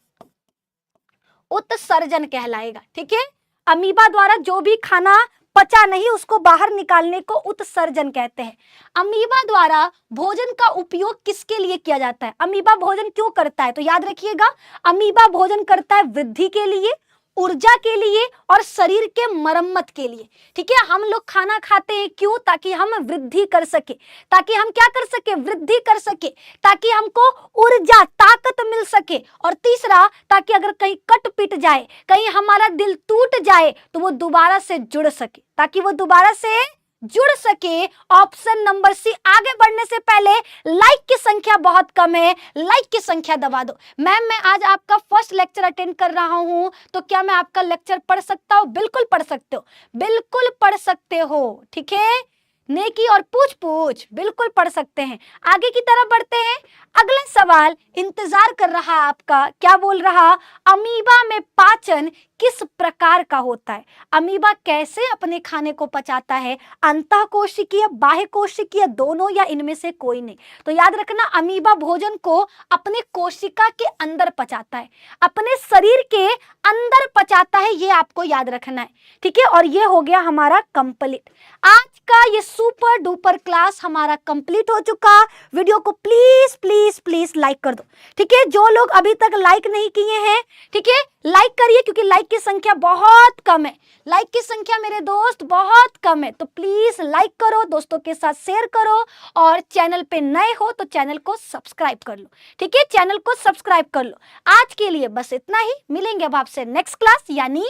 उत्सर्जन कहलाएगा। ठीक है, अमीबा द्वारा जो भी खाना पचा नहीं, उसको बाहर निकालने को उत्सर्जन कहते हैं। अमीबा द्वारा भोजन का उपयोग किसके लिए किया जाता है? अमीबा भोजन क्यों करता है? तो याद रखिएगा, अमीबा भोजन करता है वृद्धि के लिए, ऊर्जा के लिए और शरीर के मरम्मत के लिए। ठीक है, हम लोग खाना खाते हैं क्यों? ताकि हम वृद्धि कर सके, ताकि हम क्या कर सके? वृद्धि कर सके, ताकि हमको ऊर्जा, ताकत मिल सके। और तीसरा, ताकि अगर कहीं कट पिट जाए, कहीं हमारा दिल टूट जाए, तो वो दोबारा से जुड़ सके, ताकि वो दोबारा से जुड़ सके। Option number C. आगे बढ़ने से पहले लाइक की संख्या बहुत कम है, लाइक की संख्या दबा दो। मैम, मैं आज आपका फर्स्ट लेक्चर अटेंड कर रहा हूं, तो क्या मैं आपका लेक्चर पढ़ सकता हूं? बिल्कुल पढ़ सकते हो, बिल्कुल पढ़ सकते हो। ठीक है, नेकी और पूछ बिल्कुल पढ़ सकते हैं। आगे की तरफ बढ़ते हैं। अगला सवाल इंतजार कर रहा है आपका, क्या बोल रहा? अमीबा में पाचन किस प्रकार का होता है? अमीबा कैसे अपने खाने को पचाता है? अंतःकोशिकीय, बाह्य कोशिकीय, दोनों, या इनमें से कोई नहीं? तो याद रखना, अमीबा भोजन को अपने कोशिका के अंदर पचाता है, अपने शरीर के अंदर पचाता है, ये आपको याद रखना है। ठीक है, और ये हो गया हमारा कंप्लीट। आज का ये सुपर डुपर क्लास हमारा कंप्लीट हो चुका। वीडियो को प्लीज प्लीज प्लीज लाइक कर दो। ठीक है, जो लोग अभी तक लाइक नहीं किए हैं, ठीक है, लाइक करिए, क्योंकि लाइक लाइक की संख्या बहुत कम है, लाइक की संख्या मेरे दोस्त बहुत कम है। तो प्लीज लाइक करो, दोस्तों के साथ शेयर करो, और चैनल पे नए हो तो चैनल को सब्सक्राइब कर लो। ठीक है, चैनल को सब्सक्राइब कर लो। आज के लिए बस इतना ही, मिलेंगे अब आपसे नेक्स्ट क्लास यानी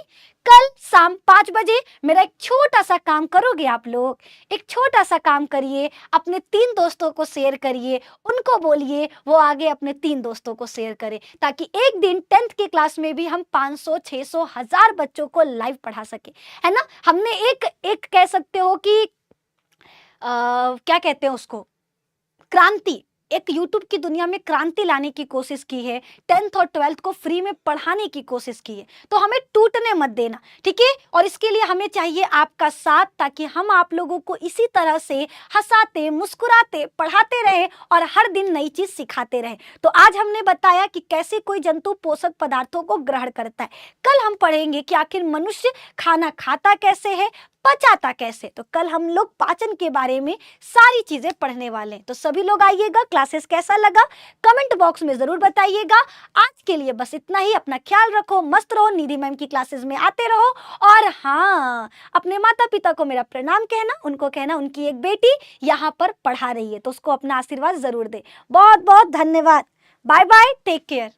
कल शाम 5 बजे। मेरा एक छोटा सा काम करोगे आप लोग, एक छोटा सा काम करिए, अपने 3 दोस्तों को शेयर करिए, उनको बोलिए वो आगे अपने 3 दोस्तों को शेयर करें, ताकि एक दिन 10th की क्लास में भी हम 500, 600, 1000 बच्चों को लाइव पढ़ा सके, है ना। हमने एक कह सकते हो कि क्या कहते हैं उसको, क्रांति, एक यूट्यूब की दुनिया में क्रांति लाने की कोशिश की है। 10th और 12th को फ्री में पढ़ाने की कोशिश की है, तो हमें टूटने मत देना, ठीक है। और इसके लिए हमें चाहिए आपका साथ, ताकि हम आप लोगों को इसी तरह से हंसाते, मुस्कुराते, पढ़ाते रहे और हर दिन नई चीज सिखाते रहे। तो आज हमने बताया कि कैसे कोई जंतु पोषक पदार्थों को ग्रहण करता है। कल हम पढ़ेंगे कि आखिर मनुष्य खाना खाता कैसे है, पचाता कैसे। तो कल हम लोग पाचन के बारे में सारी चीजें पढ़ने वाले हैं। तो सभी लोग आइएगा, क्लासेस कैसा लगा कमेंट बॉक्स में जरूर बताइएगा। आज के लिए बस इतना ही, अपना ख्याल रखो, मस्त रहो, निधि मैम की क्लासेस में आते रहो। और हाँ, अपने माता पिता को मेरा प्रणाम कहना, उनको कहना उनकी एक बेटी यहाँ पर पढ़ा रही है, तो उसको अपना आशीर्वाद जरूर दे। बहुत बहुत धन्यवाद। Bye bye, take care.